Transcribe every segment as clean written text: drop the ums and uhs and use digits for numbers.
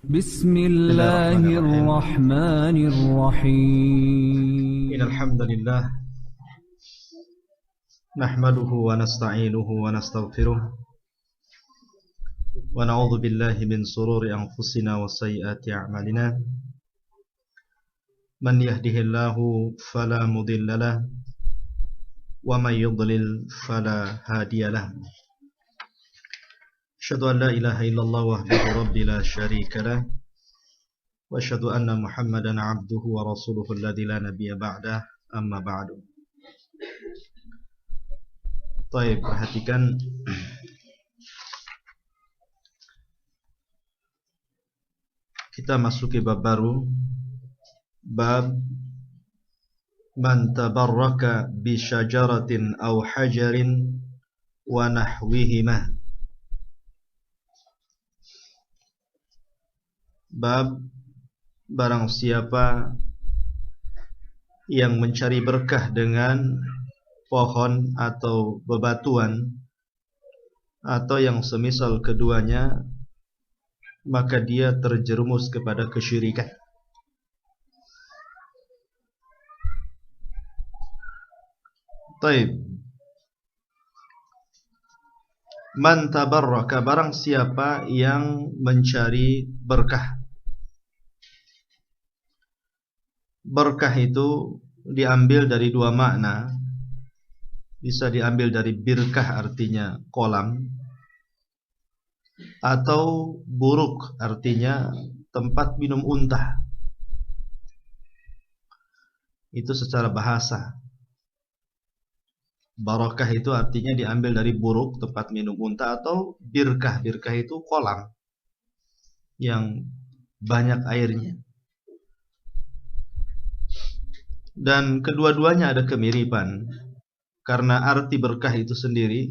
بسم الله الرحمن الرحيم إن الحمد لله نحمده ونستعينه ونستغفره ونعوذ بالله من شرور أنفسنا وسيئات أعمالنا من يهده الله فلا مضل له ومن يضلل فلا هادي له أشهد أن لا إله إلا الله وحده ربي لا شريك له وأشهد أن محمدا عبده ورسوله الذي لا نبي بعده أما بعد. Baik, perhatikan kita masuki bab baru, bab man tabarraka bi syajaratin aw hajarin wa nahwihima. Bab barang siapa yang mencari berkah dengan pohon atau bebatuan atau yang semisal keduanya, maka dia terjerumus kepada kesyirikan. Taib. Man tabarraka, barang siapa yang mencari berkah. Berkah itu diambil dari dua makna. Bisa diambil dari birkah, artinya kolam, atau buruk, artinya tempat minum unta. Itu secara bahasa. Barakah itu artinya diambil dari buruk, tempat minum unta, atau birkah. Birkah itu kolam yang banyak airnya. Dan kedua-duanya ada kemiripan, karena arti berkah itu sendiri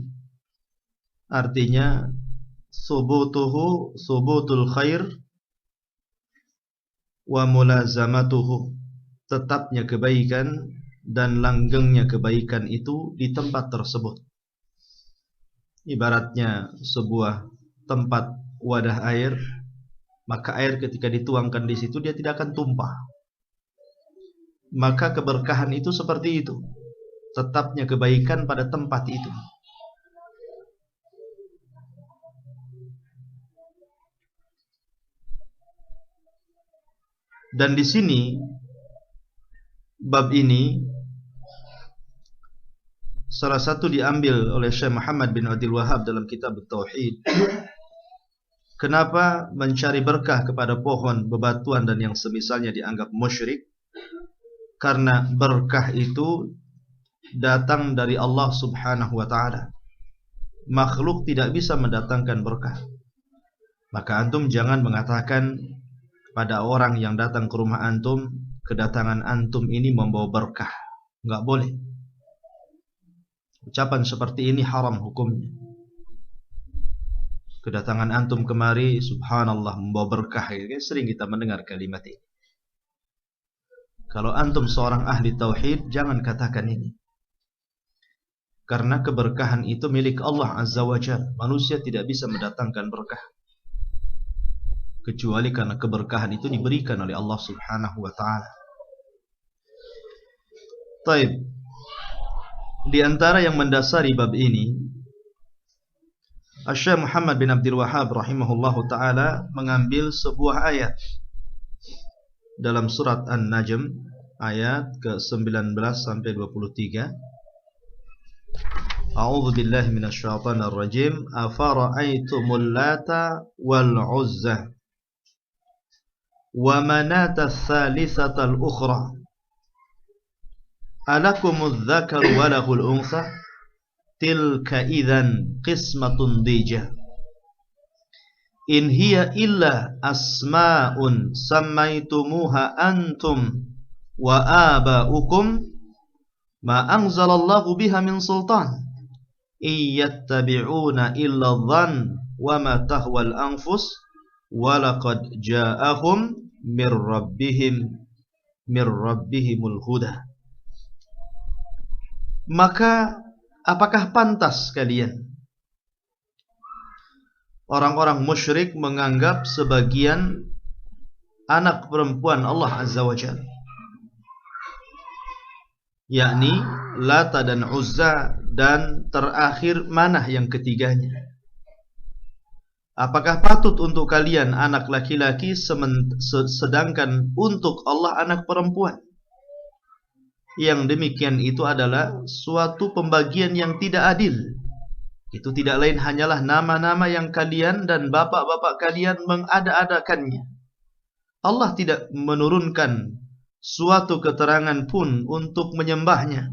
artinya subutuhu subutul khair wa mulazamatuhu, tetapnya kebaikan dan langgengnya kebaikan itu di tempat tersebut. Ibaratnya sebuah tempat wadah air, maka air ketika dituangkan di situ dia tidak akan tumpah. Maka keberkahan itu seperti itu, tetapnya kebaikan pada tempat itu. Dan di sini bab ini salah satu diambil oleh Syekh Muhammad bin Abdul Wahhab dalam kitab Tauhid. Kenapa mencari berkah kepada pohon, bebatuan dan yang semisalnya dianggap musyrik? Karena berkah itu datang dari Allah Subhanahu wa ta'ala. Makhluk tidak bisa mendatangkan berkah. Maka antum jangan mengatakan pada orang yang datang ke rumah antum, kedatangan antum ini membawa berkah. Enggak boleh. Ucapan seperti ini haram hukumnya. Kedatangan antum kemari, subhanallah, membawa berkah. Sering kita mendengar kalimat ini. Kalau antum seorang ahli tauhid, jangan katakan ini. Karena keberkahan itu milik Allah Azza wa Jalla. Manusia tidak bisa mendatangkan berkah kecuali karena keberkahan itu diberikan oleh Allah Subhanahu wa ta'ala. Taib. Di antara yang mendasari bab ini, Syekh Muhammad bin Abdul Wahhab rahimahullahu ta'ala mengambil sebuah ayat dalam surat An-Najm ayat ke-19 sampai 23. A'udzu billahi minasyaitonir rajim. Afara'aitumul lata wal uzza wa manata tsalitsatal ukhra alakumudz dzakaru wa lahul untha tilka idzan qismatun dijah. In hiya illa asma'un sammaitumuha antum wa aba'ukum ma anzalallahu biha min sultan iyattabi'una illa dhann wa ma tahwal anfus wa laqad ja'ahum mir rabbihimul huda. Maka apakah pantas kalian orang-orang musyrik menganggap sebagian anak perempuan Allah Azza wa Jalla, yakni Lata dan Uzza, dan terakhir Manah yang ketiganya. Apakah patut untuk kalian anak laki-laki sedangkan untuk Allah anak perempuan? Yang demikian itu adalah suatu pembagian yang tidak adil. Itu tidak lain hanyalah nama-nama yang kalian dan bapak-bapak kalian mengada-adakannya. Allah tidak menurunkan suatu keterangan pun untuk menyembahnya.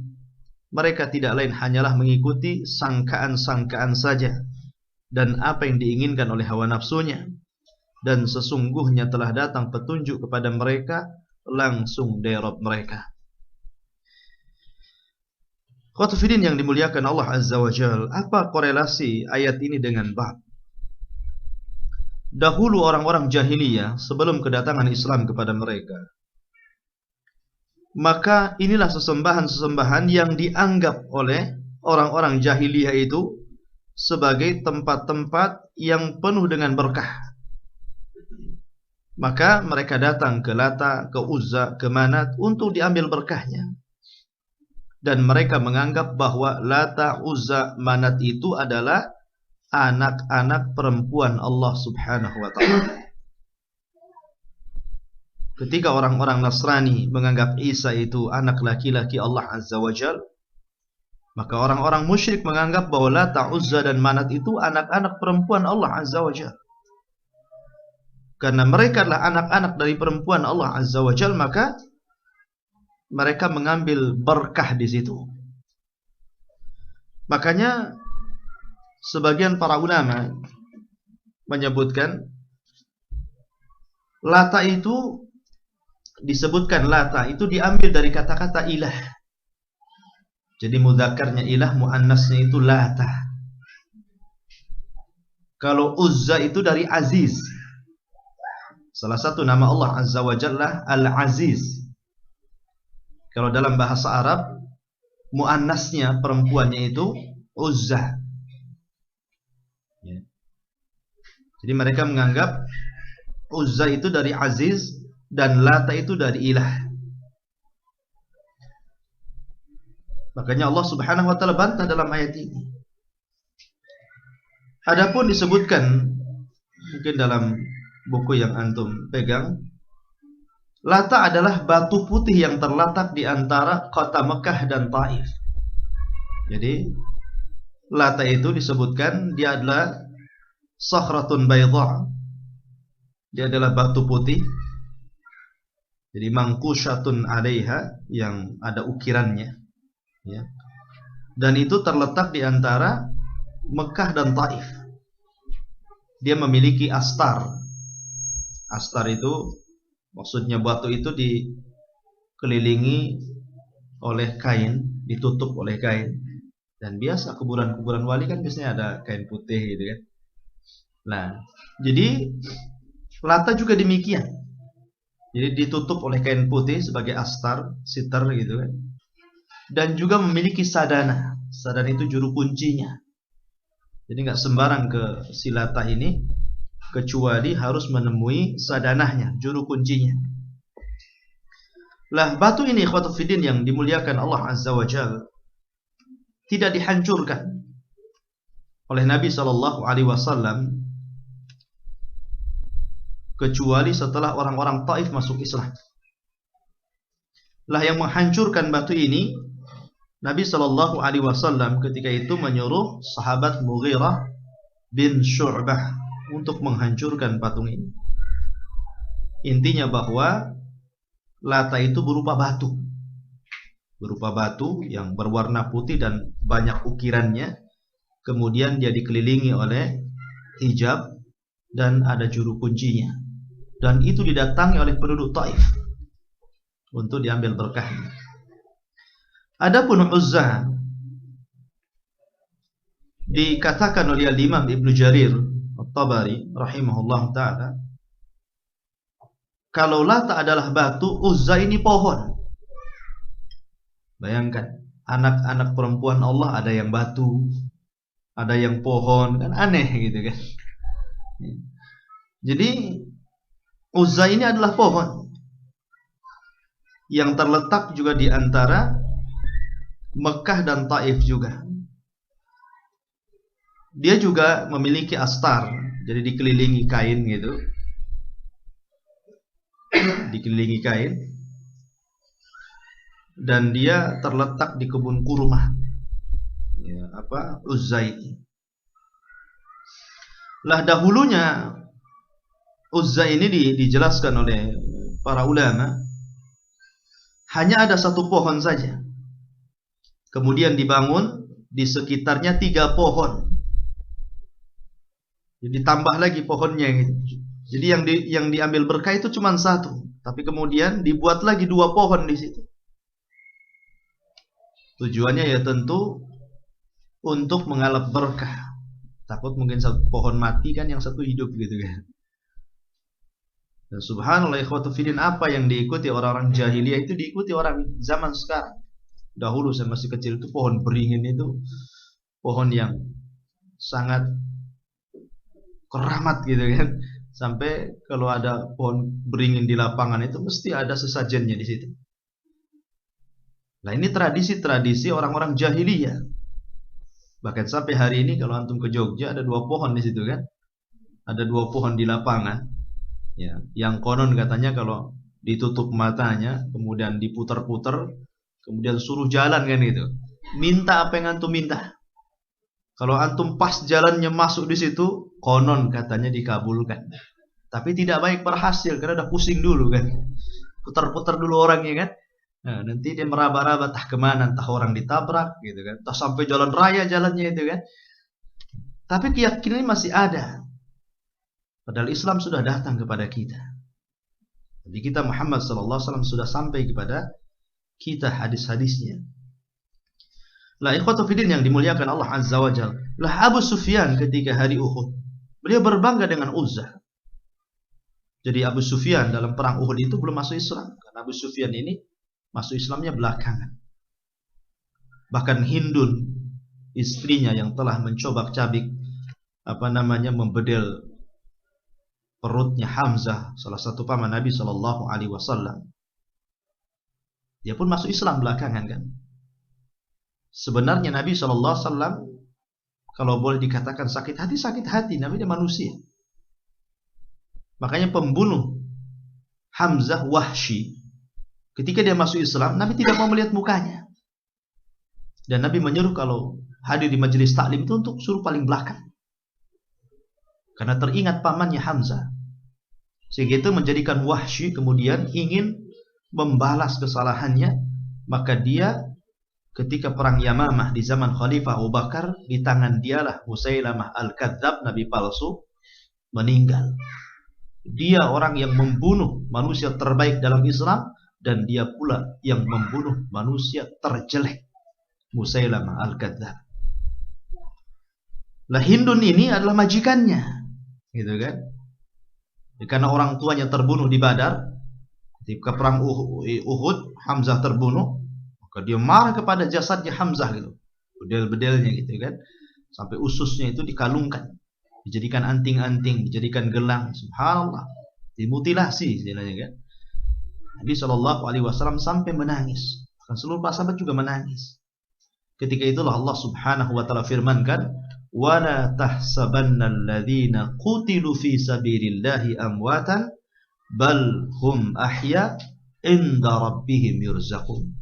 Mereka tidak lain hanyalah mengikuti sangkaan-sangkaan saja dan apa yang diinginkan oleh hawa nafsunya. Dan sesungguhnya telah datang petunjuk kepada mereka langsung dari Rabb mereka. Khotfidin yang dimuliakan Allah Azza wa Jal, apa korelasi ayat ini dengan bab? Dahulu orang-orang jahiliyah sebelum kedatangan Islam kepada mereka, maka inilah sesembahan-sesembahan yang dianggap oleh orang-orang jahiliyah itu sebagai tempat-tempat yang penuh dengan berkah. Maka mereka datang ke Lata, ke Uzza, ke Manat untuk diambil berkahnya. Dan mereka menganggap bahwa Lata, Uzza, Manat itu adalah anak-anak perempuan Allah Subhanahu wa ta'ala. Ketika orang-orang Nasrani menganggap Isa itu anak laki-laki Allah Azza wa Jal, maka orang-orang musyrik menganggap bahwa Lata, Uzza, dan Manat itu anak-anak perempuan Allah Azza wa Jal. Karena mereka adalah anak-anak dari perempuan Allah Azza wa Jal, maka mereka mengambil berkah di situ. Makanya sebagian para ulama menyebutkan Lata itu disebutkan Lata itu diambil dari kata-kata ilah. Jadi mudzakarnya ilah, muannasnya itu Lata. Kalau Uzza itu dari Aziz. Salah satu nama Allah Azza wa Jalla Al-Aziz. Kalau dalam bahasa Arab, muannasnya perempuannya itu Uzza. Ya. Jadi mereka menganggap Uzza itu dari Aziz dan Lata itu dari ilah. Makanya Allah Subhanahu wa ta'ala bantah dalam ayat ini. Adapun disebutkan mungkin dalam buku yang antum pegang, Lata adalah batu putih yang terletak di antara kota Mekah dan Taif. Jadi Lata itu disebutkan dia adalah sakhratun baydha. Dia adalah batu putih. Jadi mangkushatun 'alaiha, yang ada ukirannya, ya. Dan itu terletak di antara Mekah dan Taif. Dia memiliki astar. Astar itu maksudnya batu itu dikelilingi oleh kain, ditutup oleh kain. Dan biasa kuburan-kuburan wali kan biasanya ada kain putih gitu kan. Nah, jadi Lata juga demikian. Jadi ditutup oleh kain putih sebagai astar, sitar gitu kan. Dan juga memiliki sadana. Sadana itu juru kuncinya. Jadi nggak sembarang ke si Lata ini, kecuali harus menemui sadanahnya, juru kuncinya. Lah batu ini ikhwatul fiddin yang dimuliakan Allah Azza wa Jalla tidak dihancurkan oleh Nabi SAW kecuali setelah orang-orang Taif masuk Islam. Lah yang menghancurkan batu ini Nabi SAW ketika itu menyuruh sahabat Mughirah bin Syu'bah untuk menghancurkan patung ini. Intinya bahwa Lata itu berupa batu. Berupa batu yang berwarna putih dan banyak ukirannya. Kemudian dia dikelilingi oleh hijab dan ada juru kuncinya. Dan itu didatangi oleh penduduk Taif untuk diambil berkahnya. Adapun Uzza dikatakan oleh Imam Ibnu Jarir At-Tabari rahimahullah ta'ala, kalau Lata adalah batu, Uzza ini pohon. Bayangkan, anak-anak perempuan Allah ada yang batu, ada yang pohon, kan aneh gitu kan. Jadi Uzza ini adalah pohon yang terletak juga di antara Mekah dan Taif juga. Dia juga memiliki astar, jadi dikelilingi kain gitu. Dikelilingi kain. Dan dia terletak di kebun kurma. Ya, Uzza ini. Lah dahulunya Uzza ini dijelaskan oleh para ulama, hanya ada satu pohon saja. Kemudian dibangun di sekitarnya 3 pohon. Jadi ditambah lagi pohonnya gitu. Jadi yang diambil berkah itu cuma 1, tapi kemudian dibuat lagi 2 pohon di situ. Tujuannya ya tentu untuk mengalap berkah. Takut mungkin satu pohon mati kan, yang satu hidup gitu kan. Dan subhanallah ikhwatu fiddin, apa yang diikuti orang-orang jahiliyah itu diikuti orang zaman sekarang. Dahulu saya masih kecil itu pohon beringin itu pohon yang sangat keramat gitu kan. Sampai kalau ada pohon beringin di lapangan itu mesti ada sesajennya di situ. Nah ini tradisi-tradisi orang-orang jahiliyah. Bahkan sampai hari ini kalau antum ke Jogja ada 2 pohon di situ kan. Ada 2 pohon di lapangan. Ya, yang konon katanya kalau ditutup matanya, kemudian diputar-putar, kemudian suruh jalan kan gitu. Minta apa yang antum minta. Kalau antum pas jalannya masuk di situ, konon katanya dikabulkan. Tapi tidak baik berhasil karena udah pusing dulu kan. Putar-putar dulu orangnya kan. Nah, nanti dia meraba-raba entah kemana, entah orang ditabrak gitu kan, entah sampai jalan raya jalannya itu kan. Tapi keyakinan masih ada. Padahal Islam sudah datang kepada kita. Jadi kita Muhammad sallallahu alaihi wasallam sudah sampai kepada kita hadis-hadisnya. Lah ikhwatu fiddin yang dimuliakan Allah Azza wa Jalla. Lah Abu Sufyan ketika hari Uhud, beliau berbangga dengan Uzza. Jadi Abu Sufyan dalam perang Uhud itu belum masuk Islam. Karena Abu Sufyan ini masuk Islamnya belakangan. Bahkan Hindun, istrinya yang telah mencobak-cabik membedel perutnya Hamzah, salah satu paman Nabi sallallahu alaihi wasallam. Dia pun masuk Islam belakangan kan. Sebenarnya Nabi sallallahu alaihi wasallam kalau boleh dikatakan sakit hati, Nabi dia manusia. Makanya pembunuh Hamzah Wahsy, ketika dia masuk Islam, Nabi tidak mau melihat mukanya. Dan Nabi menyuruh kalau hadir di majelis taklim itu untuk suruh paling belakang. Karena teringat pamannya Hamzah. Sehingga itu menjadikan Wahsy kemudian ingin membalas kesalahannya. Maka dia ketika perang Yamamah di zaman Khalifah Abu Bakar, di tangan dialah Musailamah Al-Kadzab, Nabi palsu, meninggal. Dia orang yang membunuh manusia terbaik dalam Islam, dan dia pula yang membunuh manusia terjelek, Musailamah Al-Kadzab. Lah Hindun ini adalah majikannya, gitu kan? Karena orang tuanya terbunuh di Badar, ketika perang Uhud, Hamzah terbunuh, maka dia marah kepada jasadnya Hamzah gitu, bedel-bedelnya gitu kan, sampai ususnya itu dikalungkan, dijadikan anting-anting, dijadikan gelang, subhanallah, dimutilasi istilahnya kan. Nabi sallallahu alaihi wasallam sampai menangis. Bahkan seluruh para sahabat juga menangis. Ketika itulah Allah Subhanahu wa taala firmankan, "Wa la tahsabannal ladzina qutilu fi sabilillahi amwatan bal hum ahya inda rabbihim yurzaqun."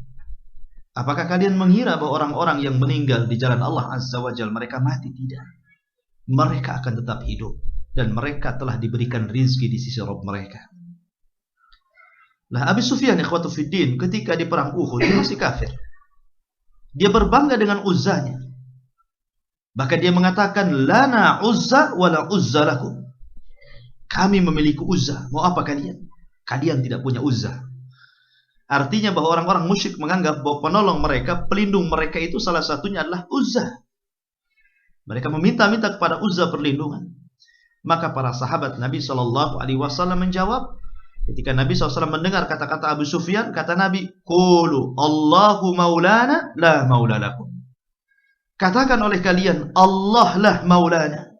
Apakah kalian mengira bahwa orang-orang yang meninggal di jalan Allah Azza wa Jalla mereka mati? Tidak. Mereka akan tetap hidup dan mereka telah diberikan rizki di sisi Rabb mereka. Nah, Abu Sufyan ikhwatu fiddin ketika di perang Uhud dia masih kafir. Dia berbangga dengan Uzzanya. Bahkan dia mengatakan, "Lana Uzza wa la Uzza lakum." Kami memiliki Uzza, mau apa kalian? Kalian tidak punya Uzza. Artinya bahwa orang-orang musyrik menganggap bahwa penolong mereka, pelindung mereka itu salah satunya adalah Uzza. Mereka meminta-minta kepada Uzza perlindungan. Maka para sahabat Nabi sallallahu alaihi wasallam menjawab, ketika Nabi SAW mendengar kata-kata Abu Sufyan, kata Nabi, "Qulu Allahu maulana la maula lakum." Katakan oleh kalian, Allah lah maulana,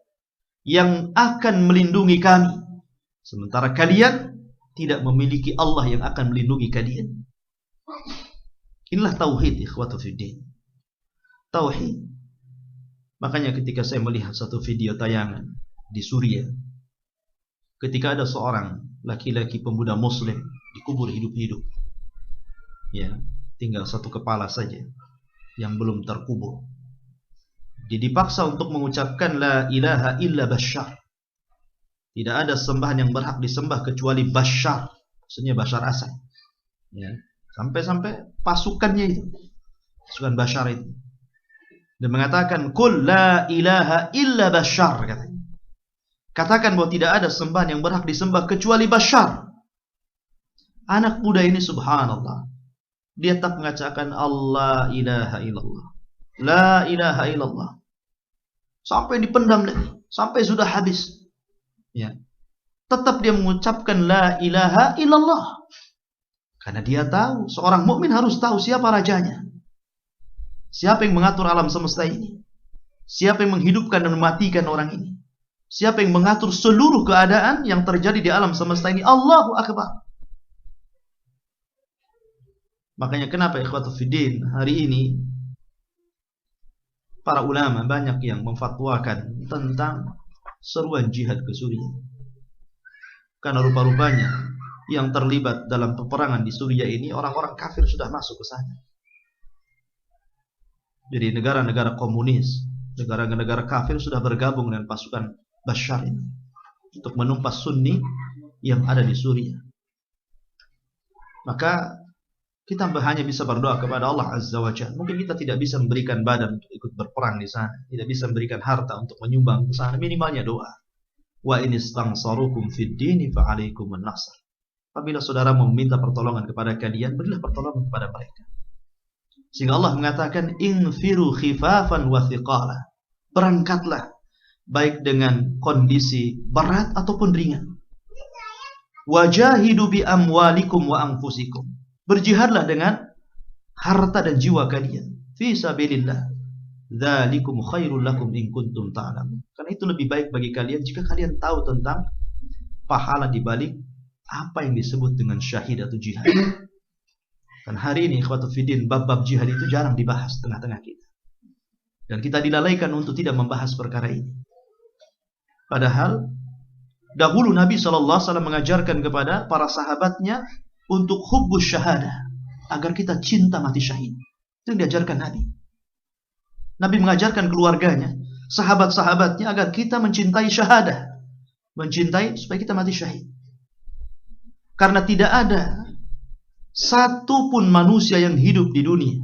yang akan melindungi kami. Sementara kalian tidak memiliki Allah yang akan melindungi kalian. Inilah tauhid, ikhwatu fiddin. Tauhid. Makanya ketika saya melihat satu video tayangan di Suriah, ketika ada seorang laki-laki pemuda muslim dikubur hidup-hidup, ya, tinggal satu kepala saja yang belum terkubur. Dia dipaksa untuk mengucapkan la ilaha illa Bashar. Tidak ada sembahan yang berhak disembah kecuali Bashar, maksudnya Bashar Asad. Ya, sampai-sampai pasukannya itu, pasukan Bashar itu, dan mengatakan qul la ilaha illa Bashar, katanya. Katakan bahwa tidak ada sembahan yang berhak disembah kecuali Bashar. Anak muda ini subhanallah, dia tak mengatakan Allah ilaha illallah, la ilaha illallah, sampai dipendam lagi, sampai sudah habis. Ya, tetap dia mengucapkan la ilaha illallah, karena dia tahu seorang mukmin harus tahu siapa rajanya, siapa yang mengatur alam semesta ini, siapa yang menghidupkan dan mematikan orang ini, siapa yang mengatur seluruh keadaan yang terjadi di alam semesta ini. Allahu Akbar. Makanya kenapa ikhwatu fiddin, hari ini para ulama banyak yang memfatwakan tentang seruan jihad ke Suriah. Karena rupa-rupanya yang terlibat dalam peperangan di Suriah ini orang-orang kafir sudah masuk ke sana. Jadi negara-negara komunis, negara-negara kafir sudah bergabung dengan pasukan Bashar ini untuk menumpas Sunni yang ada di Suriah. Maka kita hanya bisa berdoa kepada Allah Azza wa Jalla. Mungkin kita tidak bisa memberikan badan untuk ikut berperang di sana, tidak bisa memberikan harta untuk menyumbang ke sana, minimalnya doa. Wa in istaghsarukum fid dini fa 'alaikumun nasr. Apabila saudara meminta pertolongan kepada kalian, berilah pertolongan kepada mereka. Sehingga Allah mengatakan infiru khifafan wa thiqala. Berangkatlah baik dengan kondisi berat ataupun ringan. Wajahidu bi amwalikum wa anfusikum. Berjihadlah dengan harta dan jiwa kalian fi sabilillah. Dzalikum khairul lakum in kuntum ta'lamun. Karena itu lebih baik bagi kalian jika kalian tahu tentang pahala di balik apa yang disebut dengan syahid atau jihad. Dan hari ini ikhwatu fiddin, bab-bab jihad itu jarang dibahas tengah-tengah kita. Dan kita dilalaikan untuk tidak membahas perkara ini. Padahal dahulu Nabi SAW mengajarkan kepada para sahabatnya untuk hubbus syahadah, agar kita cinta mati syahid. Itu yang diajarkan Nabi. Nabi mengajarkan keluarganya, sahabat-sahabatnya, agar kita mencintai syahadah, mencintai supaya kita mati syahid. Karena tidak ada satu pun manusia yang hidup di dunia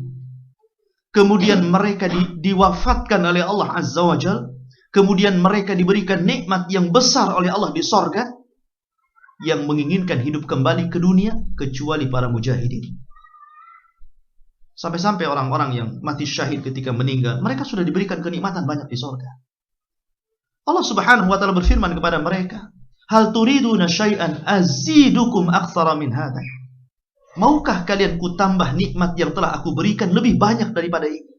kemudian mereka diwafatkan oleh Allah Azza wa Jalla, kemudian mereka diberikan nikmat yang besar oleh Allah di sorga, yang menginginkan hidup kembali ke dunia kecuali para mujahidin. Sampai-sampai orang-orang yang mati syahid ketika meninggal, mereka sudah diberikan kenikmatan banyak di sorga. Allah Subhanahu wa ta'ala berfirman kepada mereka, hal turiduna syai'an azidukum aktsara min hadha. Maukah kalian kutambah nikmat yang telah aku berikan lebih banyak daripada ini?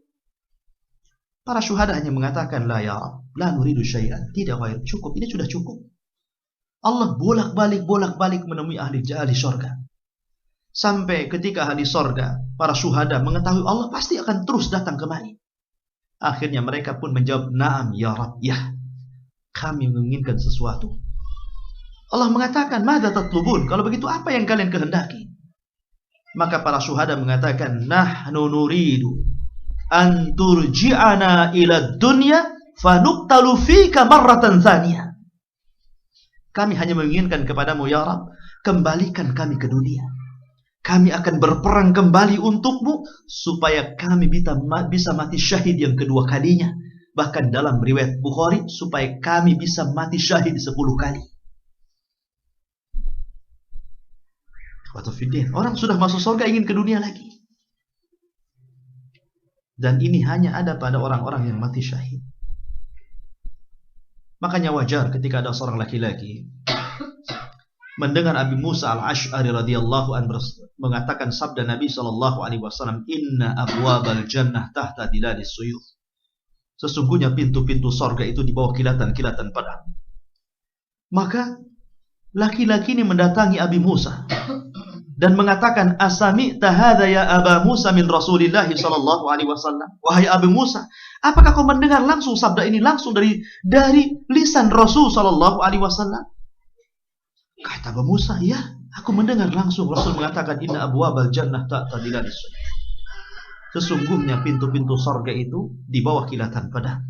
Para syuhada hanya mengatakan la ya Rabb, la nuridu syai'an. Tidak, wahai, cukup, ini sudah cukup. Allah bolak-balik menemui ahli syurga. Sampai ketika ahli syurga, para syuhada mengetahui Allah pasti akan terus datang kemari. Akhirnya mereka pun menjawab, na'am ya Rabb, ya, kami menginginkan sesuatu. Allah mengatakan, madza tatlubun? Kalau begitu apa yang kalian kehendaki? Maka para syuhada mengatakan, nahnu nuridu an turji'ana ila dunya fanuqtalu fika marratan tsaniyah. Kami hanya menginginkan kepadamu ya Rabb, kembalikan kami ke dunia. Kami akan berperang kembali untukmu supaya kami bisa mati syahid yang kedua kalinya. Bahkan dalam riwayat Bukhari, supaya kami bisa mati syahid 10 kali. Orang sudah masuk surga ingin ke dunia lagi. Dan ini hanya ada pada orang-orang yang mati syahid. Makanya wajar ketika ada seorang laki-laki mendengar Abi Musa al-Ash'ari radhiyallahu anhu mengatakan sabda Nabi SAW, inna abwabal jannah tahta dilalis suyuf. Sesungguhnya pintu-pintu sorga itu di bawah kilatan-kilatan pedang. Maka laki-laki ini mendatangi Abi Musa dan mengatakan, "Asami'ta hadza ya Aba Musa min Rasulillah sallallahu alaihi wasallam?" Wahai Abu Musa, apakah kau mendengar langsung sabda ini langsung dari lisan Rasul sallallahu alaihi wasallam? Kata Abu Musa, "Ya, aku mendengar langsung Rasul mengatakan, inna abwabal jannah ta'ta dilalis." Sesungguhnya pintu-pintu surga itu di bawah kilatan pedang.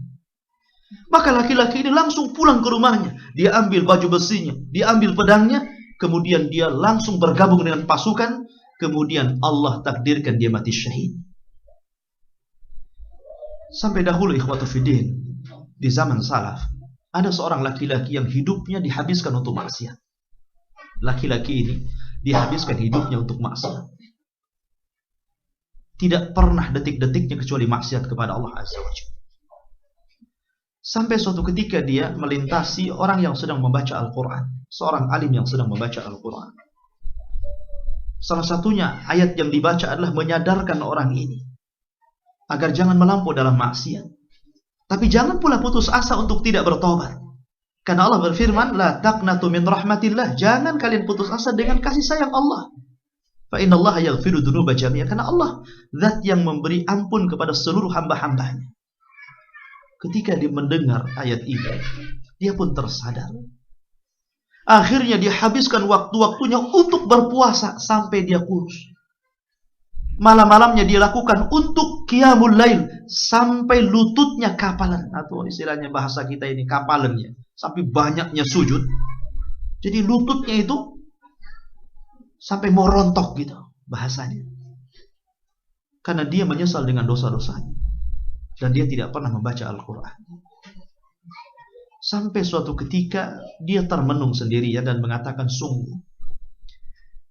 Maka laki-laki ini langsung pulang ke rumahnya. Dia ambil baju besinya, dia ambil pedangnya, kemudian dia langsung bergabung dengan pasukan. Kemudian Allah takdirkan dia mati syahid. Sampai dahulu ikhwatu fiddin, di zaman salaf, ada seorang laki-laki yang hidupnya dihabiskan untuk maksiat. Laki-laki ini dihabiskan hidupnya untuk maksiat. Tidak pernah detik-detiknya kecuali maksiat kepada Allah Azza wa Jalla. Sampai suatu ketika dia melintasi orang yang sedang membaca Al-Quran. Seorang alim yang sedang membaca Al-Quran. Salah satunya ayat yang dibaca adalah menyadarkan orang ini agar jangan melampau dalam maksiat. Tapi jangan pula putus asa untuk tidak bertobat. Karena Allah berfirman, "La taqnatu min rahmatillah." Jangan kalian putus asa dengan kasih sayang Allah. Fa innallaha yaghfiru dzunuba jami'a. Karena Allah zat yang memberi ampun kepada seluruh hamba-hambanya. Ketika dia mendengar ayat ini, dia pun tersadar. Akhirnya dia habiskan waktu-waktunya untuk berpuasa sampai dia kurus. Malam-malamnya dia lakukan untuk qiyamul lail sampai lututnya kapalan, atau istilahnya bahasa kita ini kapalannya, sampai banyaknya sujud. Jadi lututnya itu sampai mau rontok gitu bahasanya. Karena dia menyesal dengan dosa-dosanya. Dan dia tidak pernah membaca Al-Quran. Sampai suatu ketika dia termenung sendirian dan mengatakan, sungguh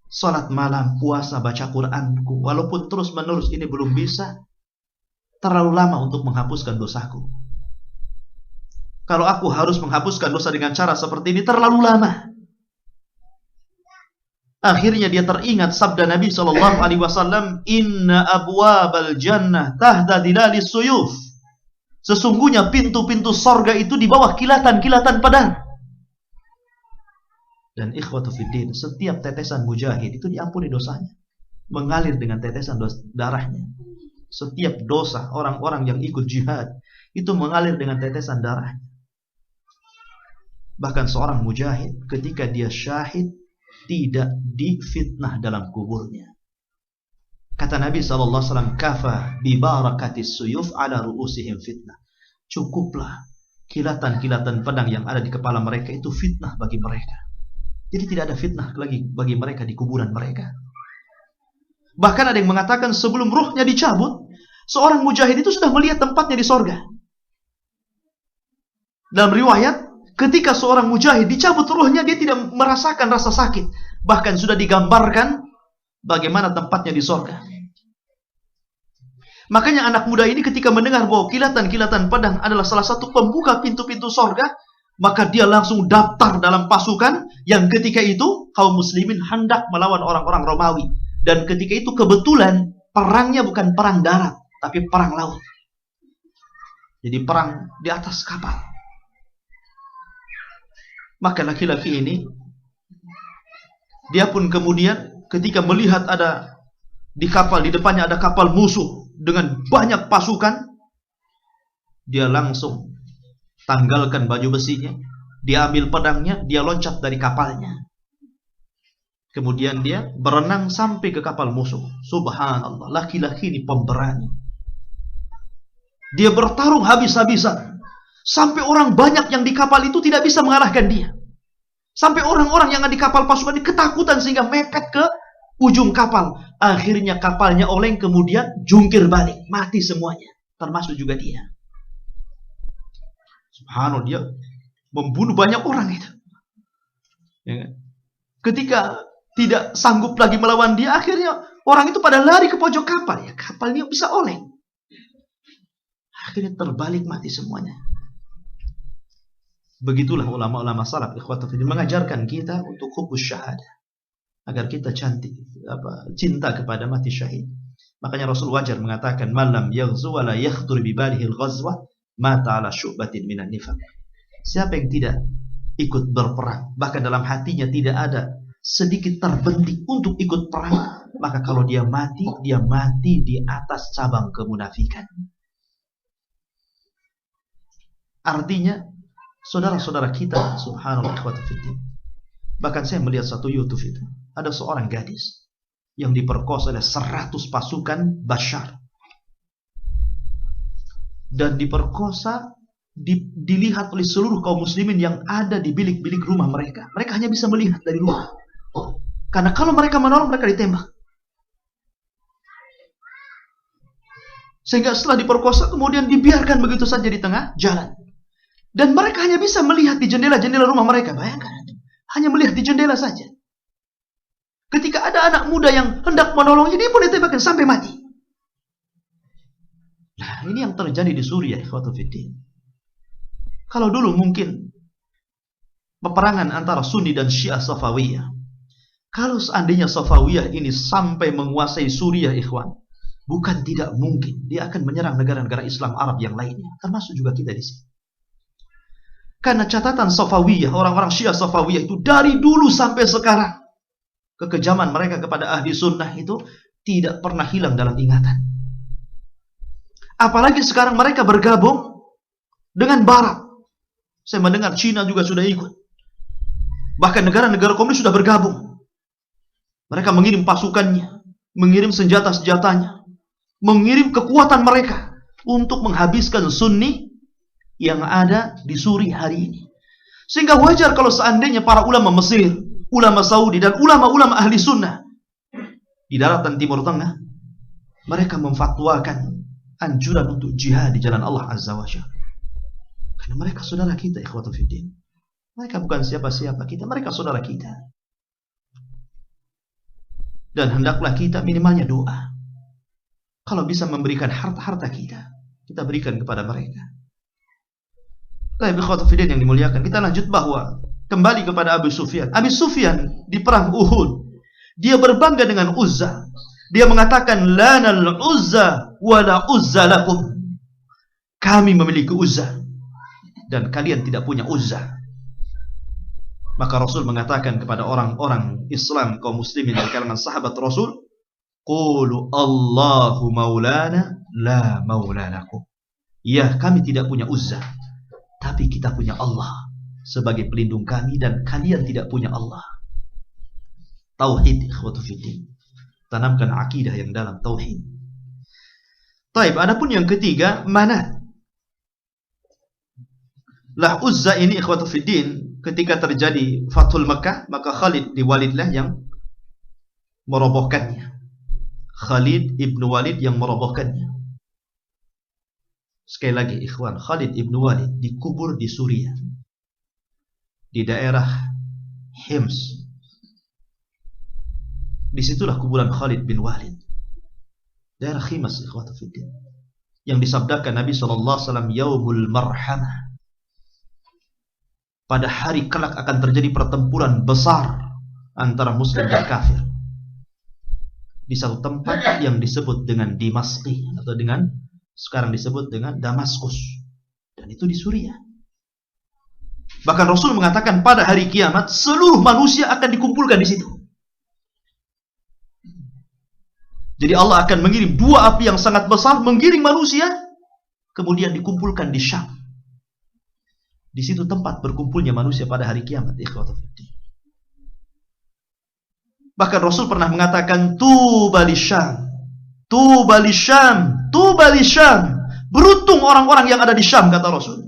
salat malam, puasa, baca Quranku, walaupun terus menerus ini belum bisa, terlalu lama untuk menghapuskan dosaku. Kalau aku harus menghapuskan dosa dengan cara seperti ini, terlalu lama. Akhirnya dia teringat sabda Nabi SAW, "Inna abwabal jannah tahta dilalis suyuf." Sesungguhnya pintu-pintu sorga itu di bawah kilatan-kilatan pedang. Dan ikhwatu fiddin, setiap tetesan mujahid itu diampuni dosanya, mengalir dengan tetesan darahnya. Setiap dosa orang-orang yang ikut jihad itu mengalir dengan tetesan darahnya. Bahkan seorang mujahid ketika dia syahid tidak difitnah dalam kuburnya. Kata Nabi SAW, "Kafa bi barakatis suyuf ala ru'usihim fitnah." Cukuplah kilatan-kilatan pedang yang ada di kepala mereka itu fitnah bagi mereka. Jadi tidak ada fitnah lagi bagi mereka di kuburan mereka. Bahkan ada yang mengatakan sebelum ruhnya dicabut, seorang mujahid itu sudah melihat tempatnya di sorga. Dalam riwayat, ketika seorang mujahid dicabut ruhnya, dia tidak merasakan rasa sakit. Bahkan sudah digambarkan bagaimana tempatnya di sorga. Makanya anak muda ini ketika mendengar bahwa kilatan-kilatan pedang adalah salah satu pembuka pintu-pintu sorga, maka dia langsung daftar dalam pasukan yang ketika itu kaum muslimin hendak melawan orang-orang Romawi. Dan ketika itu kebetulan perangnya bukan perang darat, tapi perang laut. Jadi perang di atas kapal. Maka laki-laki ini, dia pun kemudian ketika melihat ada di kapal, di depannya ada kapal musuh dengan banyak pasukan, dia langsung tanggalkan baju besinya, dia ambil pedangnya, dia loncat dari kapalnya. Kemudian dia berenang sampai ke kapal musuh. Subhanallah, laki-laki ini pemberani. Dia bertarung habis-habisan. Sampai orang banyak yang di kapal itu tidak bisa mengalahkan dia. Sampai orang-orang yang ada di kapal pasukan ini ketakutan sehingga mepet ke ujung kapal. Akhirnya kapalnya oleng, kemudian jungkir balik. Mati semuanya. Termasuk juga dia. Subhanallah, dia membunuh banyak orang itu. Ya kan? Ketika tidak sanggup lagi melawan dia, akhirnya orang itu pada lari ke pojok kapal. Ya, kapalnya bisa oleng. Akhirnya terbalik, mati semuanya. Begitulah ulama-ulama salaf ikhwatul fiddin mengajarkan kita untuk hubbus syahadah, agar kita cinta kepada mati syahid. Makanya Rasul wajar mengatakan, "Malam yaghzu wa la yakhtur bi balihi al-ghazwa mata ala syu'batin minan nifaq." Siapa yang tidak ikut berperang. Bahkan dalam hatinya tidak ada sedikit terbentik untuk ikut perang. Maka kalau dia mati di atas cabang kemunafikan. Artinya, saudara-saudara kita, subhanallah, ikhwata fiddin. Bahkan saya melihat satu YouTube itu. Ada seorang gadis yang diperkosa oleh 100 pasukan Bashar. Dan diperkosa, dilihat oleh seluruh kaum muslimin yang ada di bilik-bilik rumah mereka. Mereka hanya bisa melihat dari luar. Karena kalau mereka menolong, mereka ditembak. Sehingga setelah diperkosa, kemudian dibiarkan begitu saja di tengah jalan. Dan mereka hanya bisa melihat di jendela-jendela rumah mereka. Bayangkan, hanya melihat di jendela saja. Ketika ada anak muda yang hendak menolongnya, dia pun ditembakkan sampai mati. Nah, ini yang terjadi di Suriah, ikhwatu fiddin. Kalau dulu mungkin peperangan antara Sunni dan Syiah Safawiyah. Kalau seandainya Safawiyah ini sampai menguasai Suriah, ikhwan, bukan tidak mungkin dia akan menyerang negara-negara Islam Arab yang lainnya, termasuk juga kita di sini. Karena catatan Safawiyah, orang-orang Syiah Safawiyah itu dari dulu sampai sekarang, kekejaman mereka kepada ahli sunnah itu tidak pernah hilang dalam ingatan. Apalagi sekarang mereka bergabung dengan Barat. Saya mendengar Cina juga sudah ikut. Bahkan negara-negara komunis sudah bergabung. Mereka mengirim pasukannya, mengirim senjata-senjatanya, mengirim kekuatan mereka untuk menghabiskan Sunni yang ada di Suriah hari ini. Sehingga wajar kalau seandainya para ulama Mesir, ulama Saudi, dan ulama-ulama ahli sunnah di daratan Timur Tengah, mereka memfatwakan anjuran untuk jihad di jalan Allah Azza wa Jalla. Karena mereka saudara kita, ikhwatu fiddin. Mereka bukan siapa-siapa kita, mereka saudara kita. Dan hendaklah kita minimalnya doa. Kalau bisa memberikan harta-harta kita berikan kepada mereka. Baik, ikhwatu fiddin yang dimuliakan, kita lanjut bahwa kembali kepada Abu Sufyan. Abu Sufyan di perang Uhud, dia berbangga dengan Uzza. Dia mengatakan, lanal Uzza wala Uzza lakum. Kami memiliki Uzza dan kalian tidak punya Uzza. Maka Rasul mengatakan kepada orang-orang Islam, kaum muslimin dari kalangan sahabat Rasul, qulu Allahu maulana la maula lakum. Ya, kami tidak punya Uzza, tapi kita punya Allah sebagai pelindung kami dan kalian tidak punya Allah. Tauhid, ikhwatu fiddin. Tanamkan akidah yang dalam tauhid. Taib, adapun yang ketiga, Manat. Lah Uzza ini, ikhwatu fiddin, ketika terjadi Fathul Makkah, maka Khalid bin Walidlah yang merobohkannya. Khalid ibn Walid yang merobohkannya. Sekali lagi, ikhwan, Khalid ibn Walid dikubur di Suriah, di daerah Hims. Disitulah kuburan Khalid bin Walid, daerah Hims, ikhwatu fiddin, yang disabdakan Nabi SAW, yaumul marhamah, pada hari kelak akan terjadi pertempuran besar antara muslim dan kafir di satu tempat yang disebut dengan Dimaski, atau dengan sekarang disebut dengan Damaskus, dan itu di Suriah. Bahkan Rasul mengatakan pada hari kiamat seluruh manusia akan dikumpulkan di situ. Jadi Allah akan mengirim dua api yang sangat besar, menggiring manusia, kemudian dikumpulkan di Syam. Di situ tempat berkumpulnya manusia pada hari kiamat, ikhwatu fiddin. Bahkan Rasul pernah mengatakan, tuba li Syam, tuba li Syam, tuba li Syam. Beruntung orang-orang yang ada di Syam, kata Rasul.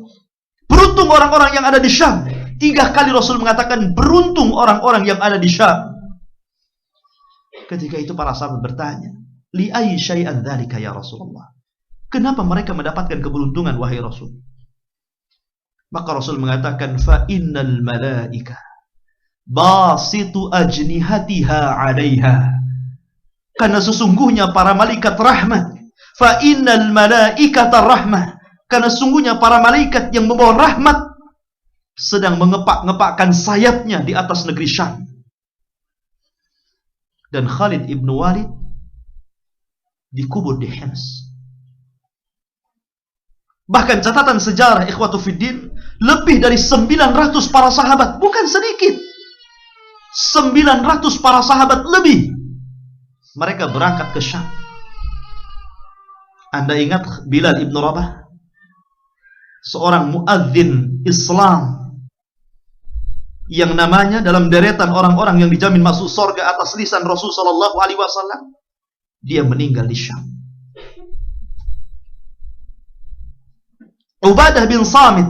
Beruntung orang-orang yang ada di Syam. 3 kali Rasul mengatakan beruntung orang-orang yang ada di Syam. Ketika itu para sahabat bertanya, li ayyi syai'an dzalika ya Rasulullah? Kenapa mereka mendapatkan keberuntungan wahai Rasul? Maka Rasul mengatakan, fa innal malaika basitu ajnihatiha 'alaiha. Karena sesungguhnya para malaikat rahmat, fa innal malaikata rahmah. Karena sesungguhnya para malaikat yang membawa rahmat sedang mengepak-ngepakkan sayapnya di atas negeri Syam. Dan Khalid ibn Walid dikubur di Hims. Bahkan catatan sejarah, ikhwatu fiddin, Lebih dari 900 para sahabat, bukan sedikit. 900 para sahabat lebih. Mereka berangkat ke Syam. Anda ingat Bilal ibn Rabah? Seorang muadzin Islam yang namanya dalam deretan orang-orang yang dijamin masuk surga atas lisan Rasul sallallahu alaihi wasallam. Dia meninggal di Syam. Ubadah bin Samit,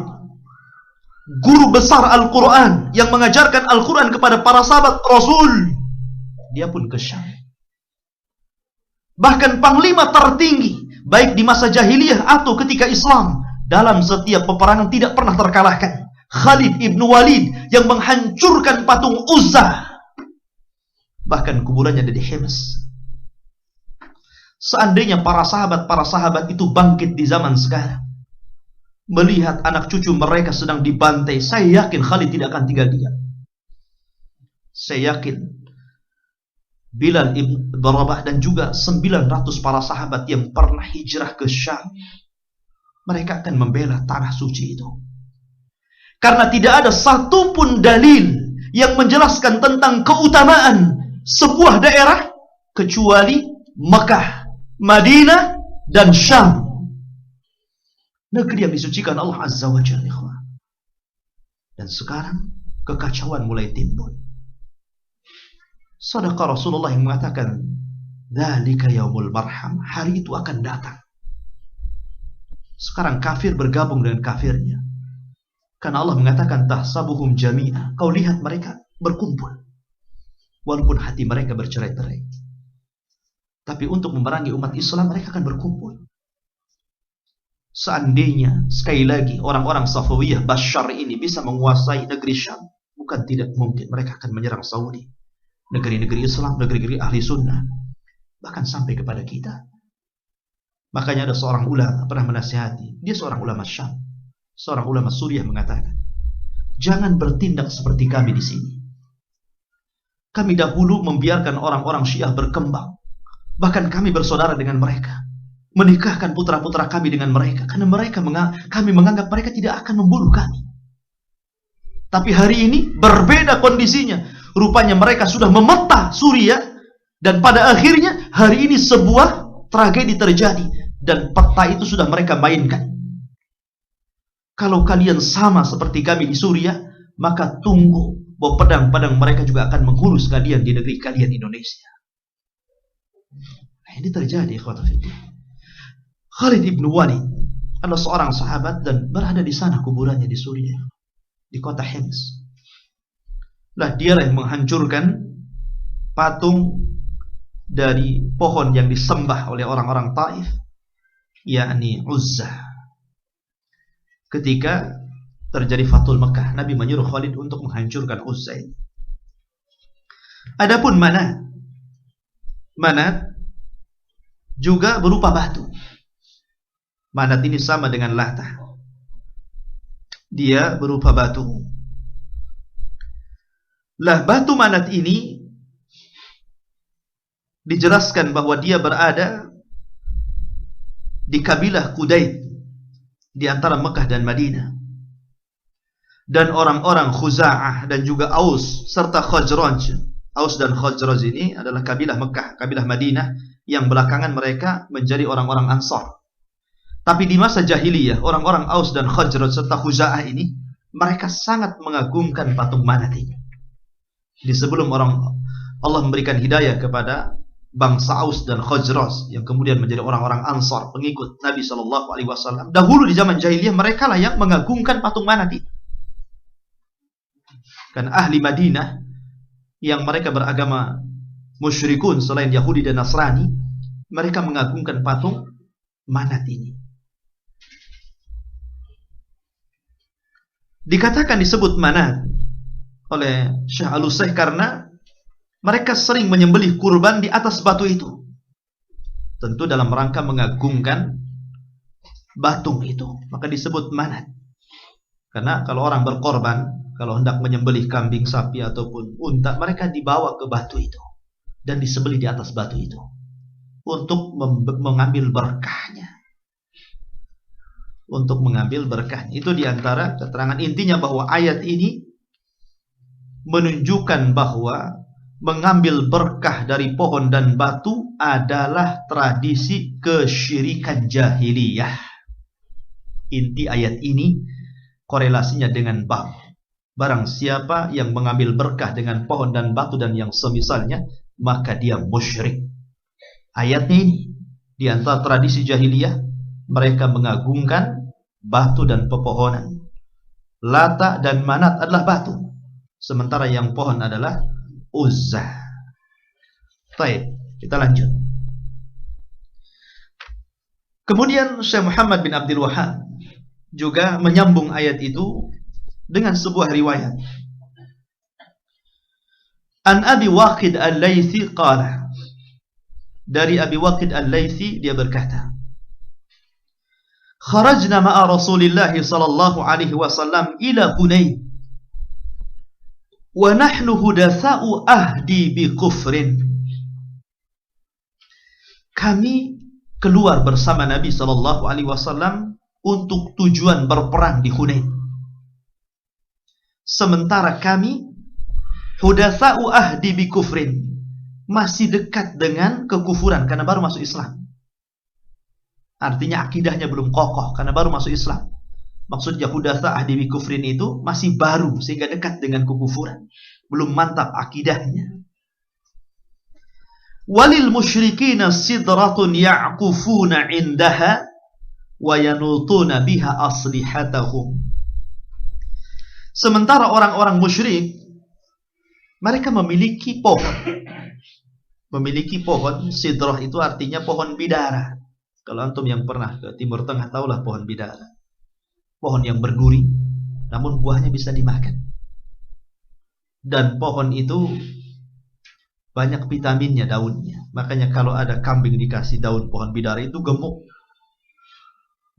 guru besar Al-Quran yang mengajarkan Al-Quran kepada para sahabat Rasul, dia pun ke Syam. Bahkan panglima tertinggi baik di masa jahiliyah atau ketika Islam, dalam setiap peperangan tidak pernah terkalahkan, Khalid ibn Walid yang menghancurkan patung Uzzah. Bahkan kuburannya ada di Hims. Seandainya para sahabat itu bangkit di zaman sekarang, melihat anak cucu mereka sedang dibantai, saya yakin Khalid tidak akan tinggal diam. Saya yakin Bilal ibn Rabah dan juga 900 para sahabat yang pernah hijrah ke Syam, mereka akan membela tanah suci itu. Karena tidak ada satupun dalil yang menjelaskan tentang keutamaan sebuah daerah kecuali Mekah, Madinah, dan Syam. Negeri yang disucikan Allah Azza wa Jalla. Dan sekarang kekacauan mulai timbul. Sadaqah Rasulullah yang mengatakan, "Dzalika yaumul marham." Hari itu akan datang. Sekarang kafir bergabung dengan kafirnya. Karena Allah mengatakan, "Tahsabuhum jami'a." Kau lihat mereka berkumpul, walaupun hati mereka bercerai-berai. Tapi untuk memerangi umat Islam mereka akan berkumpul. Seandainya sekali lagi orang-orang Safawiyah Bashar ini bisa menguasai negeri Syam, bukan tidak mungkin mereka akan menyerang Saudi, negeri-negeri Islam, negeri-negeri ahli sunnah, bahkan sampai kepada kita. Makanya ada seorang ulama pernah menasihati, dia seorang ulama Syam, seorang ulama Suriah, mengatakan, jangan bertindak seperti kami di sini. Kami dahulu membiarkan orang-orang Syiah berkembang, bahkan kami bersaudara dengan mereka, menikahkan putra-putra kami dengan mereka, karena kami menganggap mereka tidak akan membunuh kami. Tapi hari ini berbeda kondisinya. Rupanya mereka sudah memeta Suriah, dan pada akhirnya hari ini sebuah tragedi terjadi, dan peta itu sudah mereka mainkan. Kalau kalian sama seperti kami di Suriah, maka tunggu bahwa pedang-pedang mereka juga akan menghunus kalian di negeri kalian Indonesia. Nah, ini terjadi, Khalid ibn Walid adalah seorang sahabat dan berada di sana kuburannya di Suriah, di kota Hims. Lah, dialah yang menghancurkan patung dari pohon yang disembah oleh orang-orang Taif, yakni Uzzah. Ketika terjadi Fathul Mekah, Nabi menyuruh Khalid untuk menghancurkan Uzzah ini. Adapun Manat juga berupa batu. Manat ini sama dengan Latah. Dia berupa batu. Lah, batu Manat ini dijelaskan bahwa dia berada di kabilah Qudayd, di antara Mekah dan Madinah. Dan orang-orang Khuza'ah dan juga Aus serta Khazraj. Aus dan Khazraj ini adalah kabilah Mekah, kabilah Madinah, yang belakangan mereka menjadi orang-orang Ansar. Tapi di masa jahiliyah, orang-orang Aus dan Khazraj serta Khuza'ah ini, mereka sangat mengagungkan patung Manat ini. Di sebelum Allah memberikan hidayah kepada bangsa Aus dan Khazraj yang kemudian menjadi orang-orang Ansar, pengikut Nabi SAW. Dahulu di zaman jahiliyah mereka lah yang mengagungkan patung Manat ini. Kan ahli Madinah yang mereka beragama musyrikun selain Yahudi dan Nasrani, mereka mengagungkan patung Manat ini. Dikatakan disebut Manat oleh Syekh Al-Usaih karena mereka sering menyembelih kurban di atas batu itu. Tentu dalam rangka mengagungkan patung itu, maka disebut Manat. Karena kalau orang berkorban, kalau hendak menyembelih kambing, sapi ataupun unta, mereka dibawa ke batu itu dan disembelih di atas batu itu untuk mengambil berkahnya. untuk mengambil berkah. Itu diantara keterangan intinya bahwa ayat ini menunjukkan bahwa mengambil berkah dari pohon dan batu adalah tradisi kesyirikan jahiliyah. Inti ayat ini korelasinya dengan bab. Barang siapa yang mengambil berkah dengan pohon dan batu dan yang semisalnya, maka dia musyrik. Ayatnya ini di antara tradisi jahiliyah, mereka mengagungkan batu dan pepohonan. Lata dan Manat adalah batu, sementara yang pohon adalah Uzza. Baik, kita lanjut. Kemudian Syekh Muhammad bin Abdul Wahhab juga menyambung ayat itu dengan sebuah riwayat. An Abi Waqid Al-Laythi qala, dari Abi Waqid Al-Laythi dia berkata, kharajna ma'a Rasulillah sallallahu alaihi wasallam ila Hunain wa nahnu hudatsa'u ahdi bi kufrin. Kami keluar bersama Nabi sallallahu alaihi wasallam untuk tujuan berperang di Hunain. Sementara kami hudatsa'u ahdi bi kufrin, masih dekat dengan kekufuran karena baru masuk Islam. Artinya akidahnya belum kokoh karena baru masuk Islam. Maksudnya hudatsa ahdi bi kufrin itu masih baru sehingga dekat dengan kekufuran, belum mantap akidahnya. Walil musyrikina sidratun ya'kufuna indaha wa yanutuna biha aslihatahum. Sementara orang-orang musyrik, mereka memiliki pohon. Memiliki pohon, sidrah itu artinya pohon bidara. Kalau antum yang pernah ke Timur Tengah tahulah pohon bidara. Pohon yang berduri, namun buahnya bisa dimakan. Dan pohon itu banyak vitaminnya, daunnya. Makanya kalau ada kambing dikasih daun pohon bidara itu gemuk.